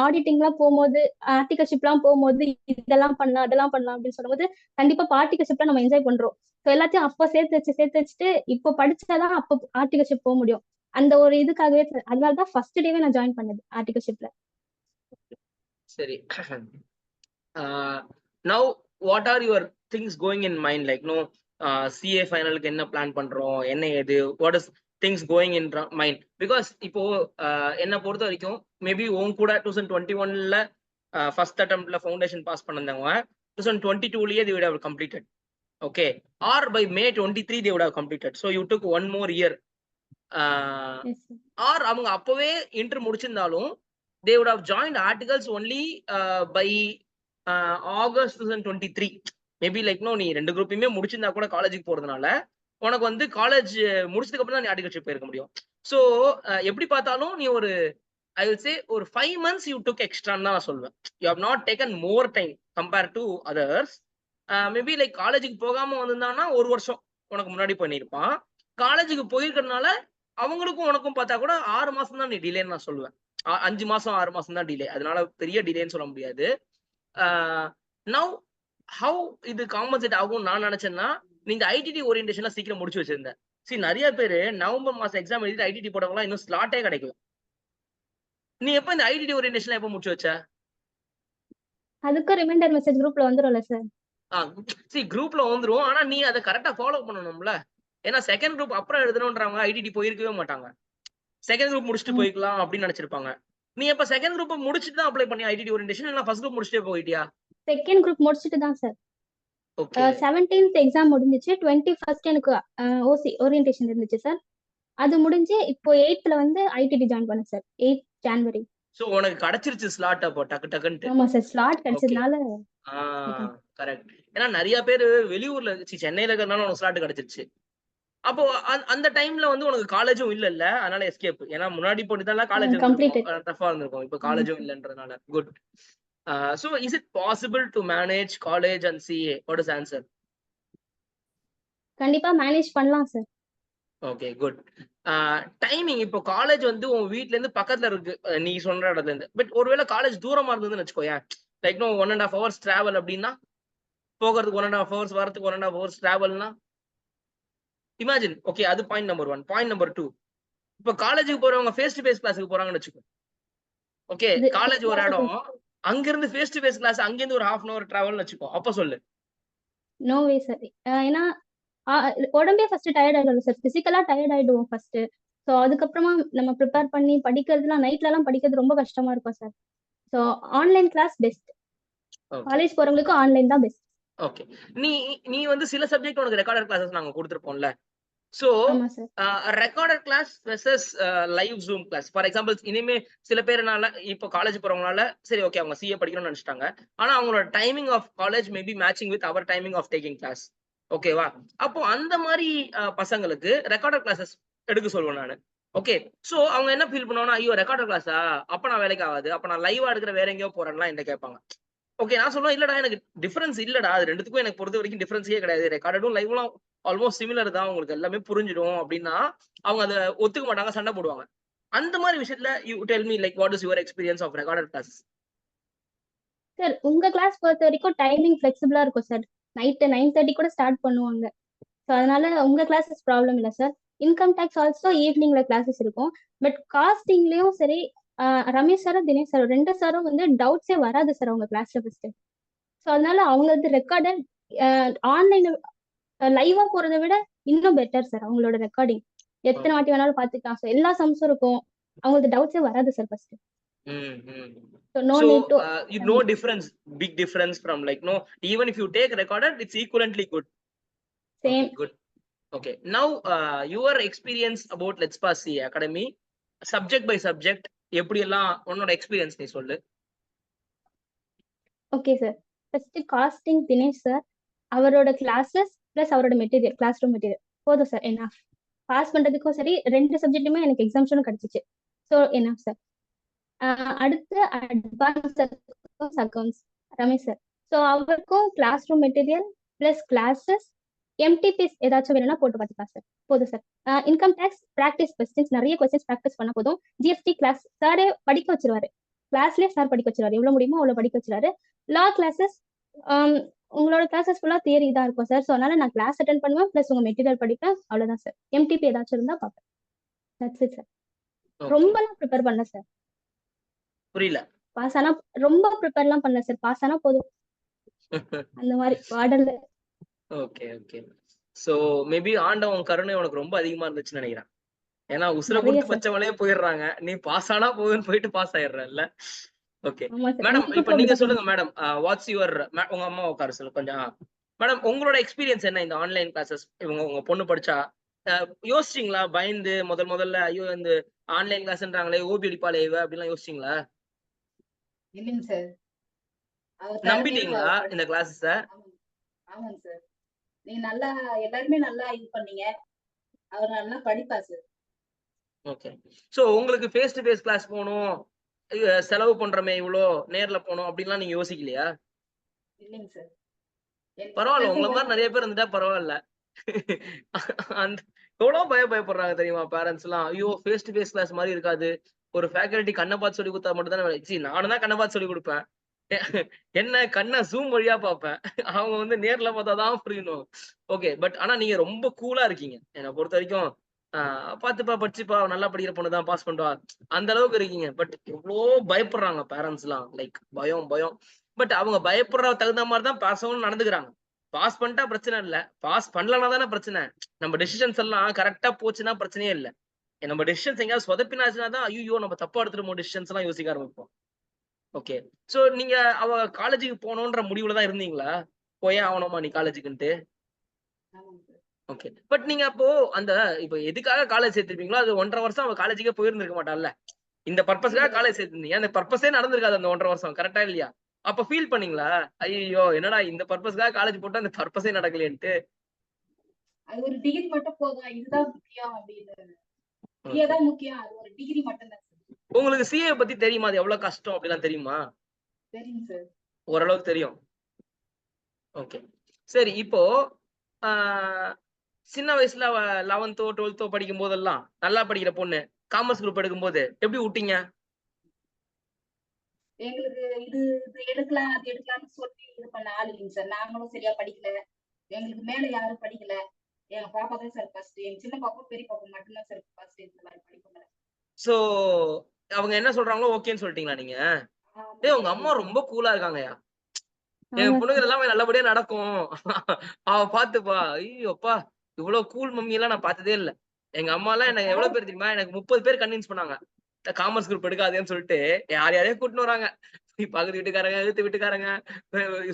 ஆடிட்டிங்லாம் போகும்போது ஆர்டிகல்ஷிப்லாம் போகும்போது இதெல்லாம் பண்ணலாம் அதெல்லாம் பண்ணலாம் அப்படின்னு சொல்லும்போது கண்டிப்பா ஆர்டிகல்ஷிப்லாம் நம்ம என்ஜாய் பண்றோம். ஸோ எல்லாத்தையும் அப்ப சேர்த்து வச்சுட்டு இப்போ படிச்சாதான் அப்போ ஆர்டிகல்ஷிப் போக முடியும். அந்த ஒரு இதுக்காகவே அதனாலதான் ஃபர்ஸ்ட் டேவே நான் ஜாயின் பண்ணது ஆர்டிகல்ஷிப்ல. சரி. now what are your things going in mind, like no CA ஃபைனலுக்கு என்ன பிளான் பண்றோம், என்ன ஏது, what is things going in mind? Because இப்போ என்ன பொறுத்த வரைக்கும் மேபி உன் கூட 2021ல ஃபர்ஸ்ட் அட்டெம்ப்ட்ல ஃபவுண்டேஷன் பாஸ் பண்ணவங்க 2022லயே they would have completed. Okay, or by May 23 they would have completed. So you took one more year. or அவங்க அப்பவே இன்டர் முடிச்சிருந்தாலும் they would have joined articles only by August 2023. Maybe like no, நீ ரெண்டு குரூப்பையுமே முடிச்சிருந்தா கூட காலேஜுக்கு போறதுனால உனக்கு வந்து காலேஜ் முடிச்சதுக்கு அப்புறம் தான் நீ ஆர்டிகல்ஷிப் போயிருக்க முடியும். ஸோ எப்படி பார்த்தாலும் நீ ஒரு ஐ வில் சே ஒரு 5 months you took extra தான் நான் சொல்வேன். You have not taken more time compared to others. Maybe like காலேஜுக்கு போகாம வந்திருந்தான்னா ஒரு வருஷம் உனக்கு முன்னாடி பண்ணியிருப்பான். காலேஜுக்கு போயிருக்கிறதுனால அவங்களுக்கும் உனக்கும் பார்த்தா கூட 6 மாசம் தான் நீ டிலேன்னு நான் சொல்லுவேன். 5 மாசம் 6 மாசம் தான் டிலே. அதனால பெரிய டிலேன்னு சொல்ல முடியாது. நவ் ஹவு இது காம்பன்சேட் ஆகும் நான் நினைச்சேன்னா, நீ இந்த ஐடிடி ஓரியன்டேஷன்லாம் சீக்கிரம் முடிச்சு வச்சிருந்தேன். சரி, நிறைய பேரு நவம்பர் மாசம் எக்ஸாம் எழுதிட்டு ஐடிடி போட்டவங்களாம் இன்னும் ஸ்லாட்டே கிடைக்கும். நீ எப்ப இந்த ஐடிடி ஓரியன்டேஷன் எப்ப முடிச்சு வச்ச? அதுக்கு ரிமைண்டர் மெசேஜ் குரூப்ல வந்துரும்ல சார். சரி, குரூப்ல வந்துரும். ஆனா நீ அதை கரெக்டா ஃபாலோ பண்ணணும்ல. ஏன்னா செகண்ட் குரூப் அப்புறம் எழுதணும்ன்றவங்க ஐடிடி போயிருக்கவே மாட்டாங்க. செகண்ட் குரூப் முடிச்சுட்டு போய்க்கலாம் அப்படின்னு நினைச்சிருப்பாங்க. நீ எப்ப செகண்ட் குரூப் முடிச்சுட்டு தான் அப்ளை பண்ணி ஐடிடி ஓரியன்டேஷன், இல்ல ஃபர்ஸ்ட் குரூப் முடிச்சுட்டே போயிட்டியா? செகண்ட் குரூப் முடிச்சுட்டு தான் சார். ஓகே 17th எக்ஸாம் முடிஞ்சிச்சு. 21st எனக்கு ஓசி ஓரியன்டேஷன் இருந்துச்சு சார். அது முடிஞ்சு இப்போ 8th வந்து ஐடிடி ஜாயின் பண்ணேன் சார். 8th January. சோ உனக்கு கிடைச்சிருச்சு ஸ்லாட் அப்போ டக்கு டக்குன்ட்டு. ஆமா சார், ஸ்லாட் ஓகே கிடைச்சதுனால. கரெக்ட். ஏன்னா நிறைய பேர் வெளியூர்ல சென்னையில இருக்கிறதுனால உனக்கு ஸ்லாட் கிடைச்சிருச்சு. அப்போ அந்த டைம்ல வந்து உனக்கு காலேஜும் இல்ல, அதனால எஸ்கேப். ஏன்னா முன்னாடி போட்டுதான் காலேஜ் கம்ப்ளீட்டட். டஃபா இருந்திருக்கும். இப்போ காலேஜும் இல்லன்றதுனால good. So is it possible to manage college and CA? What is the answer? கண்டிப்பா மேனேஜ் பண்ணலாம் சார். Okay good. டைமிங் இப்போ காலேஜ் வந்து உன் வீட்ல இருந்து பக்கத்துல இருக்கு நீ சொல்ற இடத்துல இருந்து. பட் ஒருவேளை காலேஜ் தூரமா இருந்ததுன்னு வச்சுக்கோயேன், லைக் 1.5 hours டிராவல் அப்படின்னா, போகிறதுக்கு 1.5 hours, வரதுக்கு 1.5 hours டிராவல்னா இமேஜின். ஓகே, அது பாயிண்ட் நம்பர் 1. பாயிண்ட் நம்பர் 2, இப்போ காலேஜுக்கு போறவங்க ஃபேஸ் டு ஃபேஸ் கிளாஸுக்கு போறாங்கன்னு வச்சுக்கோ. ஓகே, காலேஜ் ஒரு இடம், அங்க இருந்து ஃபேஸ் டு ஃபேஸ் கிளாஸ் அங்க இருந்து ஒரு 1/2 hour டிராவல்னு வச்சுக்கோ. அப்ப சொல்லு. No way sir. ஏன்னா உடம்பே ஃபர்ஸ்ட் டயர்ட் ஆயிடும் சார். பிசிக்கலா டயர்ட் ஆயிடுவோம் ஃபர்ஸ்ட். ஸோ அதுக்கப்புறமா நம்ம ப்ரிப்பேர் பண்ணி படிக்கிறதுலாம் நைட்ல எல்லாம் படிக்கிறது ரொம்ப கஷ்டமா இருக்கும் sir. So online class best. College போறவங்களுக்கு ஆன்லைன் தான் பெஸ்ட். ஓகே, நீ வந்து சில சப்ஜெக்ட் உனக்கு ரெக்கார்டட் கிளாஸஸ் நாங்க கொடுத்துருப்போம்ல. So recorded class versus live zoom class. For example, இனிமே சில பேர்னால இப்போ காலேஜ் போறவங்களால சரி ஓகே அவங்க சிஏ படிக்கணும்னு நினைச்சிட்டாங்க, ஆனா அவங்களோட timing of college maybe matching with our timing of taking class. ஓகேவா? அப்போ அந்த மாதிரி பசங்களுக்கு ரெக்கார்டட் கிளாஸஸ் எடுக்க சொல்லுவேன் நான். ஓகே, சோ அவங்க என்ன ஃபீல் பண்ணுவாங்கன்னா, ஐயோ ரெக்கார்டட் கிளாஸா, அப்ப நான் வேலைக்கு ஆகாது, அப்ப நான் லைவா எடுக்கிற வேற எங்கேயோ போறேன்லாம் என்ன கேட்பாங்க. ஓகே, நான் சொல்லுவேன் இல்லடா எனக்கு டிஃபரன்ஸ் இல்லடா, அது ரெண்டுத்துக்கும் எனக்கு பொறுத்த வரைக்கும் டிஃபரன்ஸே கிடையாது, ரெக்கார்டும் லைவ்லாம் ஆல்மோஸ்ட் சிமிலர் தான், உங்களுக்கு எல்லாமே புரிஞ்சிடும் அப்படின்னா அவங்க அதை ஒத்துக்க மாட்டாங்க, சண்டை போடுவாங்க. அந்த மாதிரி விஷயத்துல you tell me like what is your experience of recorded class? Sir உங்க கிளாஸ் பொறுத்த வரைக்கும் டைமிங் ஃபிளெக்சிபிளா இருக்கும் சார். நைட்டு 9:30 கூட ஸ்டார்ட் பண்ணுவாங்க. ஸோ அதனால உங்க கிளாஸஸ் ப்ராப்ளம் இல்லை சார். இன்கம் டேக்ஸ் ஆல்சோ ஈவினிங்ல கிளாஸஸ் இருக்கும். பட் காஸ்டிங்லயும் சரி, ரமேஷ் சாரும் தினேஷ் சாரும் 2 சாரும் வந்து டவுட்ஸே வராது சார் அவங்க கிளாஸ்ல ஃபர்ஸ்ட். ஸோ அதனால அவங்களது ரெக்கார்டட் ஆன்லைன் லைவா போறதை விட இன்னும் பெட்டர் சார். அவங்களோட ரெக்கார்டிங் எத்தனை வாட்டி வேணாலும் பாத்துக்கலாம் சார். எல்லா சம்ஸும் இருக்கும். அவங்களுக்கு டவுட்ஸே வராது sir first. So no need to. No difference, big difference from like no. Even if you take recorded, it's equivalently good. Same. Okay, good. Okay, now your experience about Let's Pass CA Academy, subject by subject, எப்படி எல்லாம் உன்னோட experience நீ சொல்லு. Okay sir, first costing Dinesh sir, அவரோட classes plus அவரோட material, class room material போதும் sir. என்ன pass பண்றதுக்கும் சரி, 2 சப்ஜெக்ட்டுமே எனக்கு எக்ஸாம்ஷனும் கிடைச்சிச்சு. ஸோ என்ன சார். அடுத்து advance accounts Ramesh sir. So அவருக்கும் class room material plus classes, MTPs ஏதாச்சும் வேணும்னா போட்டு பார்த்துக்கலாம் சார். போதும் sir. Income tax practice questions, நிறைய கொஸ்டின்ஸ் ப்ராக்டிஸ் பண்ண போதும். ஜிஎஸ்டி கிளாஸ் சாரே படிக்க வச்சிருவாரு. கிளாஸ்லேயே சார் படிக்க வச்சிருவாரு. எவ்வளோ முடியுமோ அவ்வளோ படிக்க வச்சிருவாரு. லா கிளாஸஸ் உங்களோட கிளாஸஸ் ஃபுல்லாக தியரி தான் இருக்கும் சார். ஸோ அதனால நான் கிளாஸ் அட்டென்ட் பண்ணுவேன் பிளஸ் உங்க மெட்டீரியல் படிப்பேன். அவ்வளோதான் சார். எம்டிபி ஏதாச்சும் இருந்தா பார்ப்பேன். That's it sir. ரொம்பலாம் ப்ரிப்பேர் பண்ணல சார். புரியல. பாஸ் ஆனா ரொம்ப ப்ரிப்பேர்லாம் பண்ணல சார். பாஸ் ஆனா போதும் அந்த மாதிரி வார்டர்ல. Okay okay. சோ மேபி ஆண்டவன் கருணை உனக்கு ரொம்ப அதிகமா இருந்துச்சுன்னு நினைக்கிறேன். ஏன்னா உசுர கொடுத்து பச்சவளே போயிடுறாங்க, நீ பாஸ் ஆனா போதுன்னு போயிட்டு பாஸ் ஆயிடுறல்ல. ஓகே மேடம், இப்ப நீங்க சொல்லுங்க மேடம், வாட்ஸ் யுவர், உங்க அம்மா உட்கார சொல்லு கொஞ்சம். மேடம் உங்களோட எக்ஸ்பீரியன்ஸ் என்ன இந்த ஆன்லைன் கிளாஸஸ்? உங்க பொண்ணு படிச்சா யோசிச்சிங்களா? பயந்து முதல்ல ஐயோ இந்த ஆன்லைன் கிளாஸ்ன்றாங்களே ஓபி அடிப்பாளே இவ அப்படிலாம் யோசிச்சிங்களா? இல்லைங்க சார். நம்பிட்டீங்களா இந்த கிளாஸஸ்? ஆமாங்க சார். நீங்க நல்லா எல்லாருமே நல்லா இது பண்ணீங்க. அவர் நல்லா படிப்பா சார். ஓகே. சோ உங்களுக்கு ஃபேஸ் டு ஃபேஸ் கிளாஸ் போகணும், செலவு பண்றமே இவ்வளோ, நேர்ல போகணும் அப்படின்லாம் நீங்க யோசிக்கலையா? இல்லைங்க சார். பரவாயில்ல, உங்களை மாதிரி நிறைய பேர் இருந்துட்டா பரவாயில்ல. அந்த எவ்வளவு பயப்படுறாங்க தெரியுமா பேரண்ட்ஸ் எல்லாம். ஐயோ ஃபேஸ் டு ஃபேஸ் கிளாஸ் மாதிரி இருக்காது, ஒரு ஃபேக்கல்டி கண்ணை பார்த்து சொல்லி கொடுத்தா மட்டும் தானே. நானும் தான் கண்ணை பார்த்து சொல்லி கொடுப்பேன், என்ன கண்ணை ஜூம் வழியா பார்ப்பேன், அவங்க வந்து நேர்ல பார்த்தாதான் புரியணும். ஓகே, பட் ஆனா நீங்க ரொம்ப கூலா இருக்கீங்க என்னை பொறுத்த வரைக்கும். பாத்துப்பா படிச்சுப்பா, நல்லா படிக்கிற பொண்ணுதான், பாஸ் பண்ணுவா, அந்த அளவுக்கு இருக்கீங்க. பட் எவ்வளோ பயப்படுறாங்க பேரண்ட்ஸ் எல்லாம், லைக் பயம். பட் அவங்க பயப்படுற தகுந்த மாதிரி தான் பாஸவும் நடந்துக்கிறாங்க. பாஸ் பண்ணிட்டா பிரச்சனை இல்ல, பாஸ் பண்ணலன்னா தானே பிரச்சனை. நம்ம டெசிஷன்ஸ் எல்லாம் கரெக்டா போச்சுன்னா பிரச்சனையே இல்லை. நம்ம டெசிஷன்ஸ் எங்கேயாவது சொதப்பினாச்சுன்னா தான் ஐயோ நம்ம தப்பா எடுத்துருமோ டெசிஷன்ஸ் எல்லாம் யோசிக்க ஆரம்பிப்போம். ஓகே. சோ நீங்க அவ காலேஜுக்கு போகணுன்ற முடிவுல தான் இருந்தீங்களா? போயே ஆகணுமா நீ காலேஜுக்குன்ட்டு? ஆமாங்க சார். ஓகே. பட் நீங்க அப்போ அந்த இப்ப எதுக்காக காலேஜ் சேர்த்திருப்பீங்களோ அது 1.5 வருஷம் அவ காலேஜுக்கே போயிருந்திருக்க மாட்டாள்ல. இந்த பர்பஸ்க்காக காலேஜ் சேர்த்திருந்தீங்க. அந்த பர்பஸே நடந்திருக்காது அந்த 1.5 வருஷம். கரெக்டா இல்லையா? அப்ப ஃபீல் பண்ணீங்களா? ஐயோ என்னடா இந்த பர்பஸ்க்காக காலேஜ் போட்டா அந்த பர்பஸே நடக்கலையேன்ட்டு. அது ஒரு டிகிரி மட்டும் போதும், இதுதான் முக்கியம் அப்படின்னு. ஓகே. தான் முக்கியம், அது ஒரு டிகிரி மட்டும் தான் சார். உங்களுக்கு சிஏ பத்தி தெரியுமா? அது எவ்வளவு கஷ்டம் அப்படிலாம் தெரியுமா? சரிங்க சார். ஓரளவுக்கு தெரியும். ஓகே. சரி இப்போ ஆஹ் சின்ன வயசுல 11th 12th படிக்கும் போதெல்லாம் நல்லா படிக்கிற பொண்ணு காமர்ஸ் குரூப் எடுக்கும்போது எப்படி விட்டீங்க? எங்களுக்கு இது இது எடுக்கலாம் அது எடுக்கலாம்னு சொல்லி இது பண்ண ஆள் இல்லைங்க சார். நாங்களும் சரியா படிக்கல, எங்களுக்கு மேல யாரும் படிக்கல. எங்க பாப்பா தான் சார் ஃபர்ஸ்ட், எங்க சின்ன பாப்பா பெரிய பாப்பா மட்டும்தான் சார் ஃபர்ஸ்ட் இந்த மாதிரி படிப்புல. சோ அவங்க என்ன சொல்றாங்களோ ஓகேன்னு சொல்லிட்டீங்களா நீங்க? ஏய் உங்க அம்மா ரொம்ப கூலா இருக்காங்கயா. என் ஆமா பொண்ணுங்க எல்லாமே நல்லபடியா நடக்கும். அவ பாத்துப்பா. ஐயோப்பா இவ்வளவு கூல் மம்மி எல்லாம் நான் பார்த்ததே இல்ல. எங்க அம்மா எல்லாம் எனக்கு எவ்வளவு பேர் தெரியுமா? எனக்கு 30 பேர் கன்வின்ஸ் பண்ணாங்க. காமர்ஸ் குரூப் எடுக்காதேன்னு சொல்லிட்டு யார் யாரையோ கூட்டின்னு வராங்க. பக்கத்து வீட்டுக்காரங்க, எழுத்து வீட்டுக்காரங்க,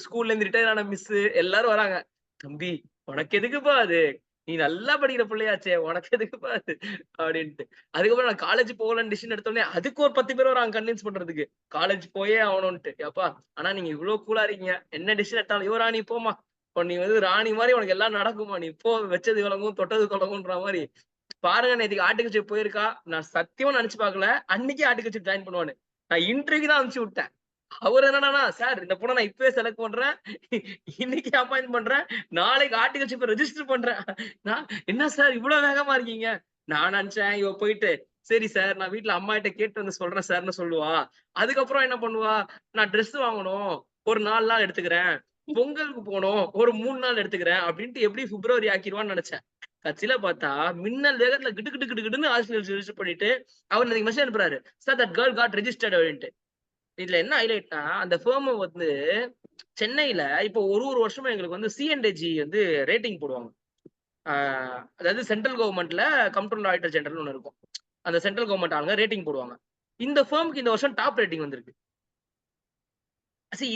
ஸ்கூல்ல இருந்து ரிட்டையர் ஆன மிஸ் எல்லாரும் வராங்க. தம்பி உனக்கு எதுக்குப்பா அது? நீ நல்லா படிக்கிற பிள்ளையாச்சே உனக்கு எதுக்குப்பா அது அப்படின்ட்டு. அதுக்கப்புறம் நான் காலேஜ் போகலன்னு டிசிஷன் எடுத்தோடனே அதுக்கு ஒரு 10 பேர் வராங்க கன்வின்ஸ் பண்றதுக்கு. காலேஜ் போயே ஆகணும்ட்டு. அப்பா ஆனா நீங்க இவ்வளவு கூலா இருக்கீங்க. என்ன டிசிஷன் எடுத்தாலும் ஐயோ ராணி போமா. நீ வந்து ராணி மாதிரி உனக்கு எல்லாம் நடக்குமா? நீ போ வச்சது விளங்கும் தொட்டது தொடங்கும்ன்ற மாதிரி. பாருங்க நேத்துக்கு ஆர்டிகல்ச்சர் போயிருக்கா. நான் சத்தியமா நினைச்சு பார்க்கல. அன்னைக்கே ஆர்டிகல்ச்சர் ஜாயின் பண்ணுவான்னு. நான் இன்டர்வியூ தான் அனுப்பிச்சு விட்டேன். அவர் என்னன்னா சார் இந்த பொண்ணை நான் இப்பவே செலக்ட் பண்றேன். இன்னைக்கு அப்பாயிண்ட் பண்றேன். நாளைக்கு ஆர்டிகல்ஷிப் ரெஜிஸ்டர் பண்றேன். நான் என்ன சார் இவ்வளவு வேகமா இருக்கீங்க? நான் நினைச்சேன் இவ போயிட்டு சரி சார் நான் வீட்டுல அம்மா கிட்ட கேட்டு வந்து சொல்றேன் சார்னு சொல்லுவா. அதுக்கப்புறம் என்ன பண்ணுவா? நான் ட்ரெஸ் வாங்கணும் ஒரு 4 நாள் எடுத்துக்கிறேன். பொங்கலுக்கு போகணும் ஒரு 3 நாள் எடுத்துக்கிறேன் அப்படின்ட்டு எப்படி பிப்ரவரி ஆக்கிடுவான்னு நினைச்சேன். கட்சியில பார்த்தா மின்னல் வேகத்துல கிட்டு கிட்டு கிட்டு கிட்டுன்னு ரெஜிஸ்டர் பண்ணிட்டு அவர் எனக்கு மெசேஜ் அனுப்புறாரு. Sir that girl got registered அப்படின்ட்டு. இதுல என்ன ஹைலைட்னா அந்த ஃபேம் வந்து சென்னையில இப்போ ஒரு வருஷமா எங்களுக்கு வந்து சிஎன்டிஜி வந்து ரேட்டிங் போடுவாங்க. அதாவது சென்ட்ரல் கவர்மெண்ட்ல கம்ப்ட்ரோலர் ஆடிட்டர் ஜெனரல் ஒன்று இருக்கும். அந்த சென்ட்ரல் கவர்மெண்ட் ஆளுங்க ரேட்டிங் போடுவாங்க. இந்த ஃபேமுக்கு இந்த வருஷம் டாப் ரேட்டிங் வந்திருக்கு.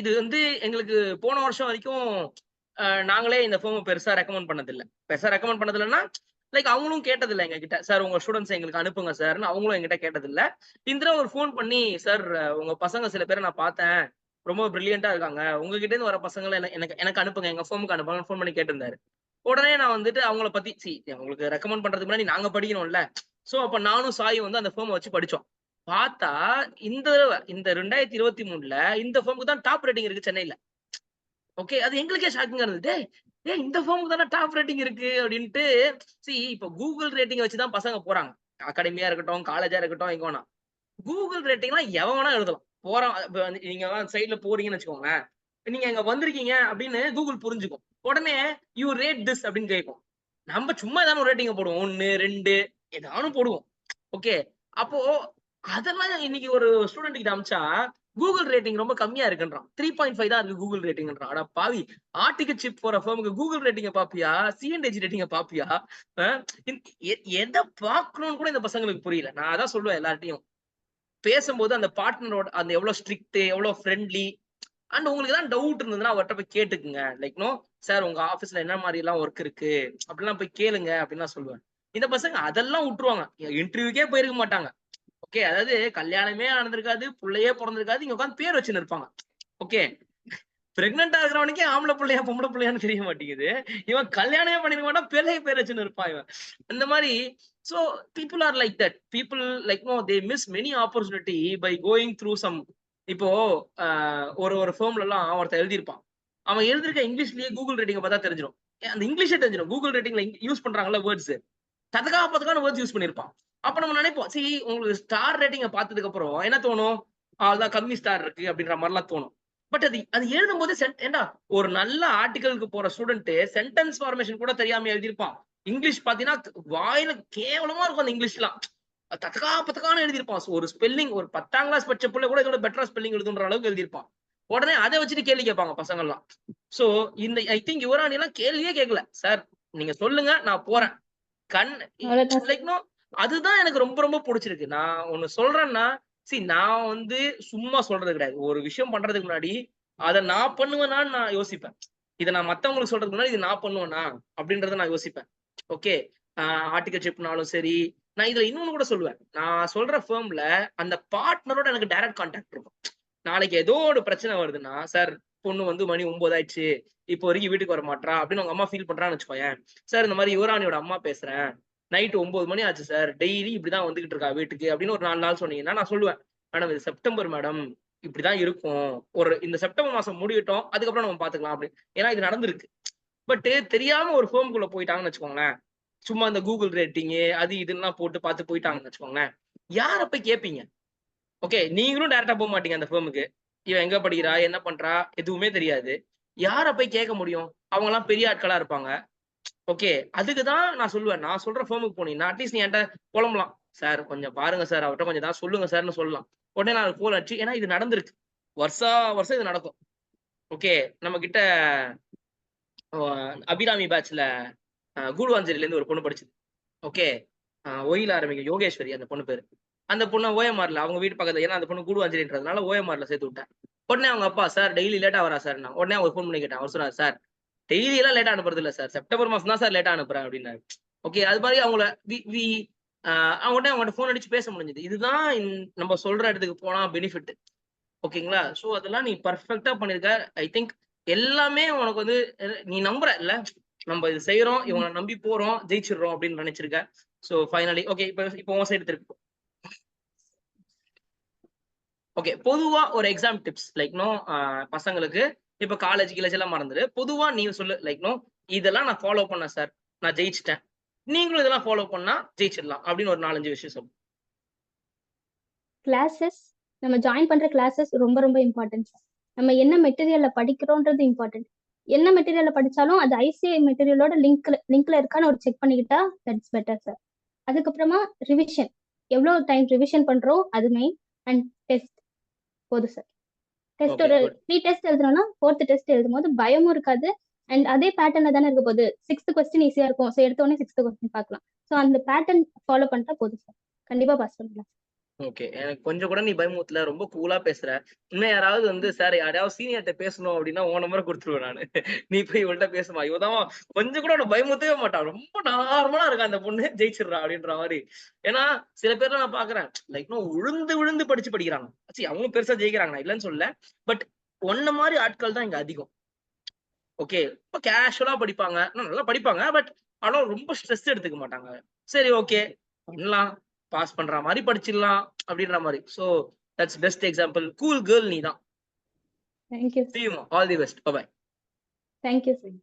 இது வந்து எங்களுக்கு போன வருஷம் வரைக்கும் நாங்களே இந்த ஃபேம் பெருசா ரெக்கமெண்ட் பண்ணதில்லை. பெருசா ரெக்கமெண்ட் பண்ணதில்லைன்னா லைக் அவங்களும் கேட்டதில்லை எங்க கிட்ட. சார் உங்க ஸ்டூடெண்ட்ஸ் எங்களுக்கு அனுப்புங்க சார்னு அவங்களும் எங்கிட்ட கேட்டதில்லை. இந்த தடவை ஒரு ஃபோன் பண்ணி சார் உங்க பசங்க சில பேரை நான் பார்த்தேன் ரொம்ப பிரில்லியண்டா இருக்காங்க. உங்ககிட்ட இருந்து வர பசங்களை எனக்கு எனக்கு அனுப்புங்க எங்க ஃபேமுக்கு அனுப்புங்க ஃபோன் பண்ணி கேட்டிருந்தாரு. உடனே நான் வந்துட்டு அவங்கள பத்தி உங்களுக்கு ரெக்கமெண்ட் பண்றதுக்கு முன்னாடி நாங்க படிக்கணும்ல. சோ அப்ப நானும் சாயும் வந்து அந்த ஃபேமை வச்சு படிச்சோம். பார்த்தா இந்த 2023ல இந்த ஃபேமுக்கு தான் டாப் ரேட்டிங் இருக்கு சென்னையில. ஓகே அது எங்களுக்கே ஷாக்கிங்கா இருந்தது. ஏய் இந்த ஃபார்முக்கு தானே டாப் ரேட்டிங் இருக்கு அப்படின்ட்டு. இப்ப கூகுள் ரேட்டிங் வச்சுதான் பசங்க போறாங்க. அகாடமியா இருக்கட்டும் காலேஜா இருக்கட்டும் எங்க வேணா கூகுள் ரேட்டிங்லாம் எவன் வேணா எழுதலாம். போறான் நீங்க சைட்ல போறீங்கன்னு வச்சுக்கோங்க. நீங்க அங்க வந்திருக்கீங்க அப்படின்னு கூகுள் புரிஞ்சுக்கும். உடனே யூ ரேட் திஸ் அப்படின்னு கேட்கும். நம்ம சும்மா ஏதாவது ஒரு ரேட்டிங்க போடுவோம் 1 2 ஏதானும் போடுவோம். ஓகே அப்போ அதெல்லாம் இன்னைக்கு ஒரு ஸ்டூடெண்ட் கிட்ட அமிச்சா கூகுள் ரேட்டிங் ரொம்ப கம்மியா இருக்குன்றான். 3.5 தான் இருக்கு கூகுள் ரேட்டிங்ன்றான். அட பாவி ஆர்டிகல் சிப் போற ஃபர்முக்கு கூகுள் ரேட்டிங்க பாப்பியா? சிஎன்டிஜி ரேட்டிங்க பாப்பியா? எதை பார்க்கணும்னு கூட இந்த பசங்களுக்கு புரியல. நான் அதான் சொல்லுவேன் எல்லார்ட்டையும். பேசும்போது அந்த பார்ட்னரோட அந்த எவ்வளவு ஸ்ட்ரிக்ட் எவ்வளவு ஃப்ரெண்ட்லி அண்ட் உங்களுக்கு ஏதாவது டவுட் இருந்ததுன்னா அவர்கிட்ட போய் கேட்டுக்குங்க. லைக் நோ சார் உங்க ஆபீஸ்ல என்ன மாதிரி எல்லாம் ஒர்க் இருக்கு அப்படிலாம் போய் கேளுங்க அப்படின்னு சொல்லுவேன். இந்த பசங்க அதெல்லாம் விட்டுருவாங்க. இன்டர்வியூக்கே போயிருக்க மாட்டாங்க. ஓகே அதாவது கல்யாணமே ஆனந்திருக்காது புள்ளையே பிறந்திருக்காது இங்க உட்காந்து பேர் வச்சுன்னு இருப்பாங்க. ஓகே பிரெக்னெண்டா இருக்கிறவனுக்கே ஆம்பளை பிள்ளையா பொம்பளை பிள்ளையான்னு தெரிய மாட்டேங்குது. இவன் கல்யாணமே பண்ணிருக்க மாட்டான் பிள்ளைய பேர் வச்சுன்னு இருப்பான் இவன். அந்த மாதிரி so people are like that. People like no they miss many opportunity by going through some. இப்போ ஒரு ஃபேம்ல எல்லாம் ஒருத்தர் எழுதியிருப்பான். அவன் எழுதிருக்க இங்கிலீஷ்லயே கூகுள் ரேட்டிங் பார்த்தா தெரிஞ்சிடும். அந்த இங்கிலீஷே தெரிஞ்சிடும். கூகுள் ரேட்டிங்ல யூஸ் பண்றாங்கல்ல வேர்ட்ஸ் ததுக்கான வேர்ட்ஸ் யூஸ் பண்ணிருப்பான். அப்ப நம்ம நினைப்போம் உங்களுக்கு ஸ்டார் ரேட்டிங்க பார்த்ததுக்கு அப்புறம் என்ன தோணும்? அதான் கம்மி ஸ்டார் இருக்கு அப்படின்ற மாதிரிலாம் தோணும். பட் அது எழுதும் போது ஏண்டா ஒரு நல்ல ஆர்டிகலுக்கு போற ஸ்டூடெண்ட் சென்டென்ஸ் ஃபார்மேஷன் கூட தெரியாம எழுதியிருப்பான். இங்கிலீஷ் பாத்தீங்கன்னா வாயில கேவலமா இருக்கும். அந்த இங்கிலீஷ்லாம் பத்தக்கான எழுதியிருப்பான். ஒரு ஸ்பெல்லிங் ஒரு 10ஆம் கிளாஸ் படிச்ச பிள்ளை கூட இதோட பெட்டரா ஸ்பெல்லிங் எழுதுன்ற அளவுக்கு எழுதியிருப்பான். உடனே அதை வச்சுட்டு கேள்வி கேட்பாங்க பசங்க எல்லாம். சோ இந்த ஐ திங்க் யுவராணி எல்லாம் கேள்வியே கேட்கல. சார் நீங்க சொல்லுங்க நான் போறேன். லைக் நோ அதுதான் எனக்கு ரொம்ப ரொம்ப பிடிச்சிருக்கு. நான் ஒண்ணு சொல்றேன்னா, நான் வந்து சும்மா சொல்றது கிடையாது. ஒரு விஷயம் பண்றதுக்கு முன்னாடி, அத நான் பண்ணுவேனான்னு நான் யோசிப்பேன். இத நான் மத்தவங்களுக்கு சொல்றதுக்கு முன்னாடி, இது நான் பண்ணுவேனா? அப்படின்றத நான் யோசிப்பேன். ஓகே. அ ஆர்டிகல்ஷிப்னாலும் சரி, நான் இதுல இன்னொன்னு கூட சொல்லுவேன். நான் சொல்ற ஃபர்ம்ல அந்த பார்ட்னரோட எனக்கு டைரக்ட் கான்டாக்ட் இருக்கும். நாளைக்கு ஏதோ ஒரு பிரச்சனை வருதுன்னா, சார் பொண்ணு வந்து மணி 9 ஆயிடுச்சு. இப்போ வரைக்கும் வீட்டுக்கு வர மாட்றா அப்படின்னு அவங்க அம்மா ஃபீல் பண்றான்னு வச்சுக்கோயேன். சார் இந்த மாரி யுவராணியோட அம்மா பேசுறேன். நைட் 9 மணி ஆச்சு சார். டெய்லி இப்படிதான் வந்துகிட்டு இருக்கா வீட்டுக்கு அப்படின்னு ஒரு 4 நாள் சொன்னீங்கன்னா, நான் சொல்லுவேன். மேடம் இது செப்டம்பர் மேடம். இப்படிதான் இருக்கும். இந்த செப்டம்பர் மாசம் முடியட்டும். அதுக்கப்புறம் நம்ம பாத்துக்கலாம் அப்படின்னு. ஏன்னா இது நடந்திருக்கு. பட் தெரியாம ஒரு ஃபர்ம்குள்ள போயிட்டாங்கன்னு வச்சுக்கோங்களேன். சும்மா இந்த கூகுள் ரேட்டிங்கு அது இதுன்னுலாம் போட்டு பார்த்து போயிட்டாங்கன்னு வச்சுக்கோங்களேன். யார போய் கேட்பீங்க? ஓகே. நீங்களும் டைரக்ட்டா மாட்டீங்க அந்த ஃபர்முக்கு. இவ எங்க படிக்கிறா? என்ன பண்றா? எதுவுமே தெரியாது. யார போய் கேட்க முடியும்? அவங்கலாம் பெரிய ஆட்களா இருப்பாங்க. ஓகே. அதுக்கு தான் நான் சொல்லுவேன். நான் சொல்ற ஃபர்முக்கு போனீங்கன்னா, அட்லீஸ்ட் நீ என்ட்ட புலம்பலாம். சார் கொஞ்சம் பாருங்க சார். அவர்ட்ட கொஞ்சம் ஏதாவது சொல்லுங்க சார்ன்னு சொல்லலாம். உடனே நான் ஃபோன் அடிச்சு ஏன்னா இது நடந்திருக்கு. வருஷா வருஷம் இது நடக்கும். ஓகே. நம்ம கிட்ட அ அபிராமி பேட்ச்ல கூடுவாஞ்சேரியிலேருந்து ஒரு பொண்ணு படிச்சது. ஓகே. ஒய்ல ஆரம்பிக்கும். யோகேஸ்வரி அந்த பொண்ணு பேரு. அந்த பொண்ண ஓஎம்ஆர்ல அவங்க வீட்டு பக்கத்துல ஏன்னா அந்த பொண்ணு கூடுவாஞ்சேரின்றதுனால ஓஎம்ஆர்ல சேர்த்து விட்டேன். உடனே அவங்க அப்பா, சார் டெய்லி லேட்டா வரா சார்ன்னா. உடனே அவங்க ஃபோன் பண்ணி கேட்டேன். அவர் சொன்னாரு, சார் டெய்லி எல்லாம் லேட்டா அனுப்புறது இல்ல சார். செப்டம்பர் மாசம் தான் சார் லேட்டா அனுப்புறேன் அப்டின்னாரு. ஓகே. அது மாரி அவங்கள வி வி அ அவங்கட்ட ஃபோன் அடிச்சு பேச முடிஞ்சது. இதுதான் நம்ம சொல்ற இடத்துக்கு போனா பெனிஃபிட். ஓகேங்களா? சோ அதெல்லாம் நீ பெர்ஃபெக்ட்டா பண்ணியிருக்க. ஐ திங்க் எல்லாமே உனக்கு வந்து நீ நம்புற இல்ல? நம்ம இது செய்றோம், இவங்கள நம்பி போறோம், ஜெயிச்சிடுறோம் அப்படின்னு நினைச்சிருக்க. So finally okay. இப்போ உன் சைடு திருப்பி. ஓகே. பொதுவா ஒரு எக்ஸாம் டிப்ஸ் லைக் பசங்களுக்கு இப்ப காலேஜ் எல்லாம் மறந்துரு. பொதுவா நீ சொல்லு லைக் இதெல்லாம் நான் ஃபாலோ பண்ணேன் சார். நான் ஜெயிச்சுட்டேன். நீங்களும் இதெல்லாம் ஃபாலோ பண்ணா ஜெயிச்சிடலாம் அப்படின்னு ஒரு 4, 5 விஷயம் சொல்லு. கிளாஸஸ் நம்ம ஜாயின் பண்ற கிளாஸஸ் ரொம்ப ரொம்ப இம்பார்ட்டன்ட் சார். நம்ம என்ன மெட்டீரியல்ல படிக்கிறோன்றது இம்பார்ட்டன்ட். என்ன மெட்டீரியல்ல படிச்சாலும் அது ஐசிஐ மெட்டீரியலோட லிங்க்ல இருக்கான்னு ஒரு செக் பண்ணிக்கிட்டா தட்ஸ் பெட்டர் சார். அதுக்கப்புறமா ரிவிஷன். எவ்வளவு டைம் ரிவிஷன் பண்றோம் அது மெயின். அண்ட் டெஸ்ட் போதும் சார். Test okay. ஒரு குட். 3 டெஸ்ட் எழுதுறோம்னா 4th டெஸ்ட் எழுதும்போது பயமும் இருக்காது. அண்ட் அதே பேட்டர்ன்ல தானே இருக்க போகுது. 6th கொஸ்டின் ஈஸியா இருக்கும். ஸோ எடுத்த உடனே 6th கொஸ்டின் பார்க்கலாம். ஸோ அந்த பேட்டர்ன் ஃபாலோ பண்ணிட்டா போதும் சார். கண்டிப்பா பாஸ் பண்ணலாம். ஓகே. எனக்கு கொஞ்சம் கூட நீ பயமுறுத்தல. ரொம்ப கூலா பேசுற. இன்னும் யாராவது வந்து சார் யாரையாவது சீனியர்ட்ட பேசணும் அப்டின்னா, உன் நம்பர குடுத்துருவேன் நானு. நீ போய் இவள்ட்ட பேசுமா. இவ தான் கொஞ்சம் கூட உன்ன பயமுறுத்தவே மாட்டா. ரொம்ப நார்மலா இருக்கா அந்த பொண்ணு ஜெயிச்சிடுறா அப்டின்ற மாரி. ஏன்னா, சில பேர்லாம் நான் பார்க்குறேன். லைக் விழுந்து விழுந்து படிக்கிறாங்க. அவங்களும் பெருசா ஜெயிக்கிறாங்க. நான் இல்லன்னு சொல்லல. பட் உன்ன மாரி ஆட்கள் தான் இங்க அதிகம். ஓகே. ரொம்ப கேஷுவலா படிப்பாங்க. நல்லா படிப்பாங்க. பட் ஆனா ரொம்ப ஸ்ட்ரெஸ் எடுத்துக்க மாட்டாங்க. சரி ஓகே. பண்ணலாம். பாஸ் பண்ற மாரி படிச்சிடலாம் அப்படின்ற மாரி. So that's best example. Cool girl நீ தான். Thank you See sir. you. All the best. Bye bye. Thank you sir.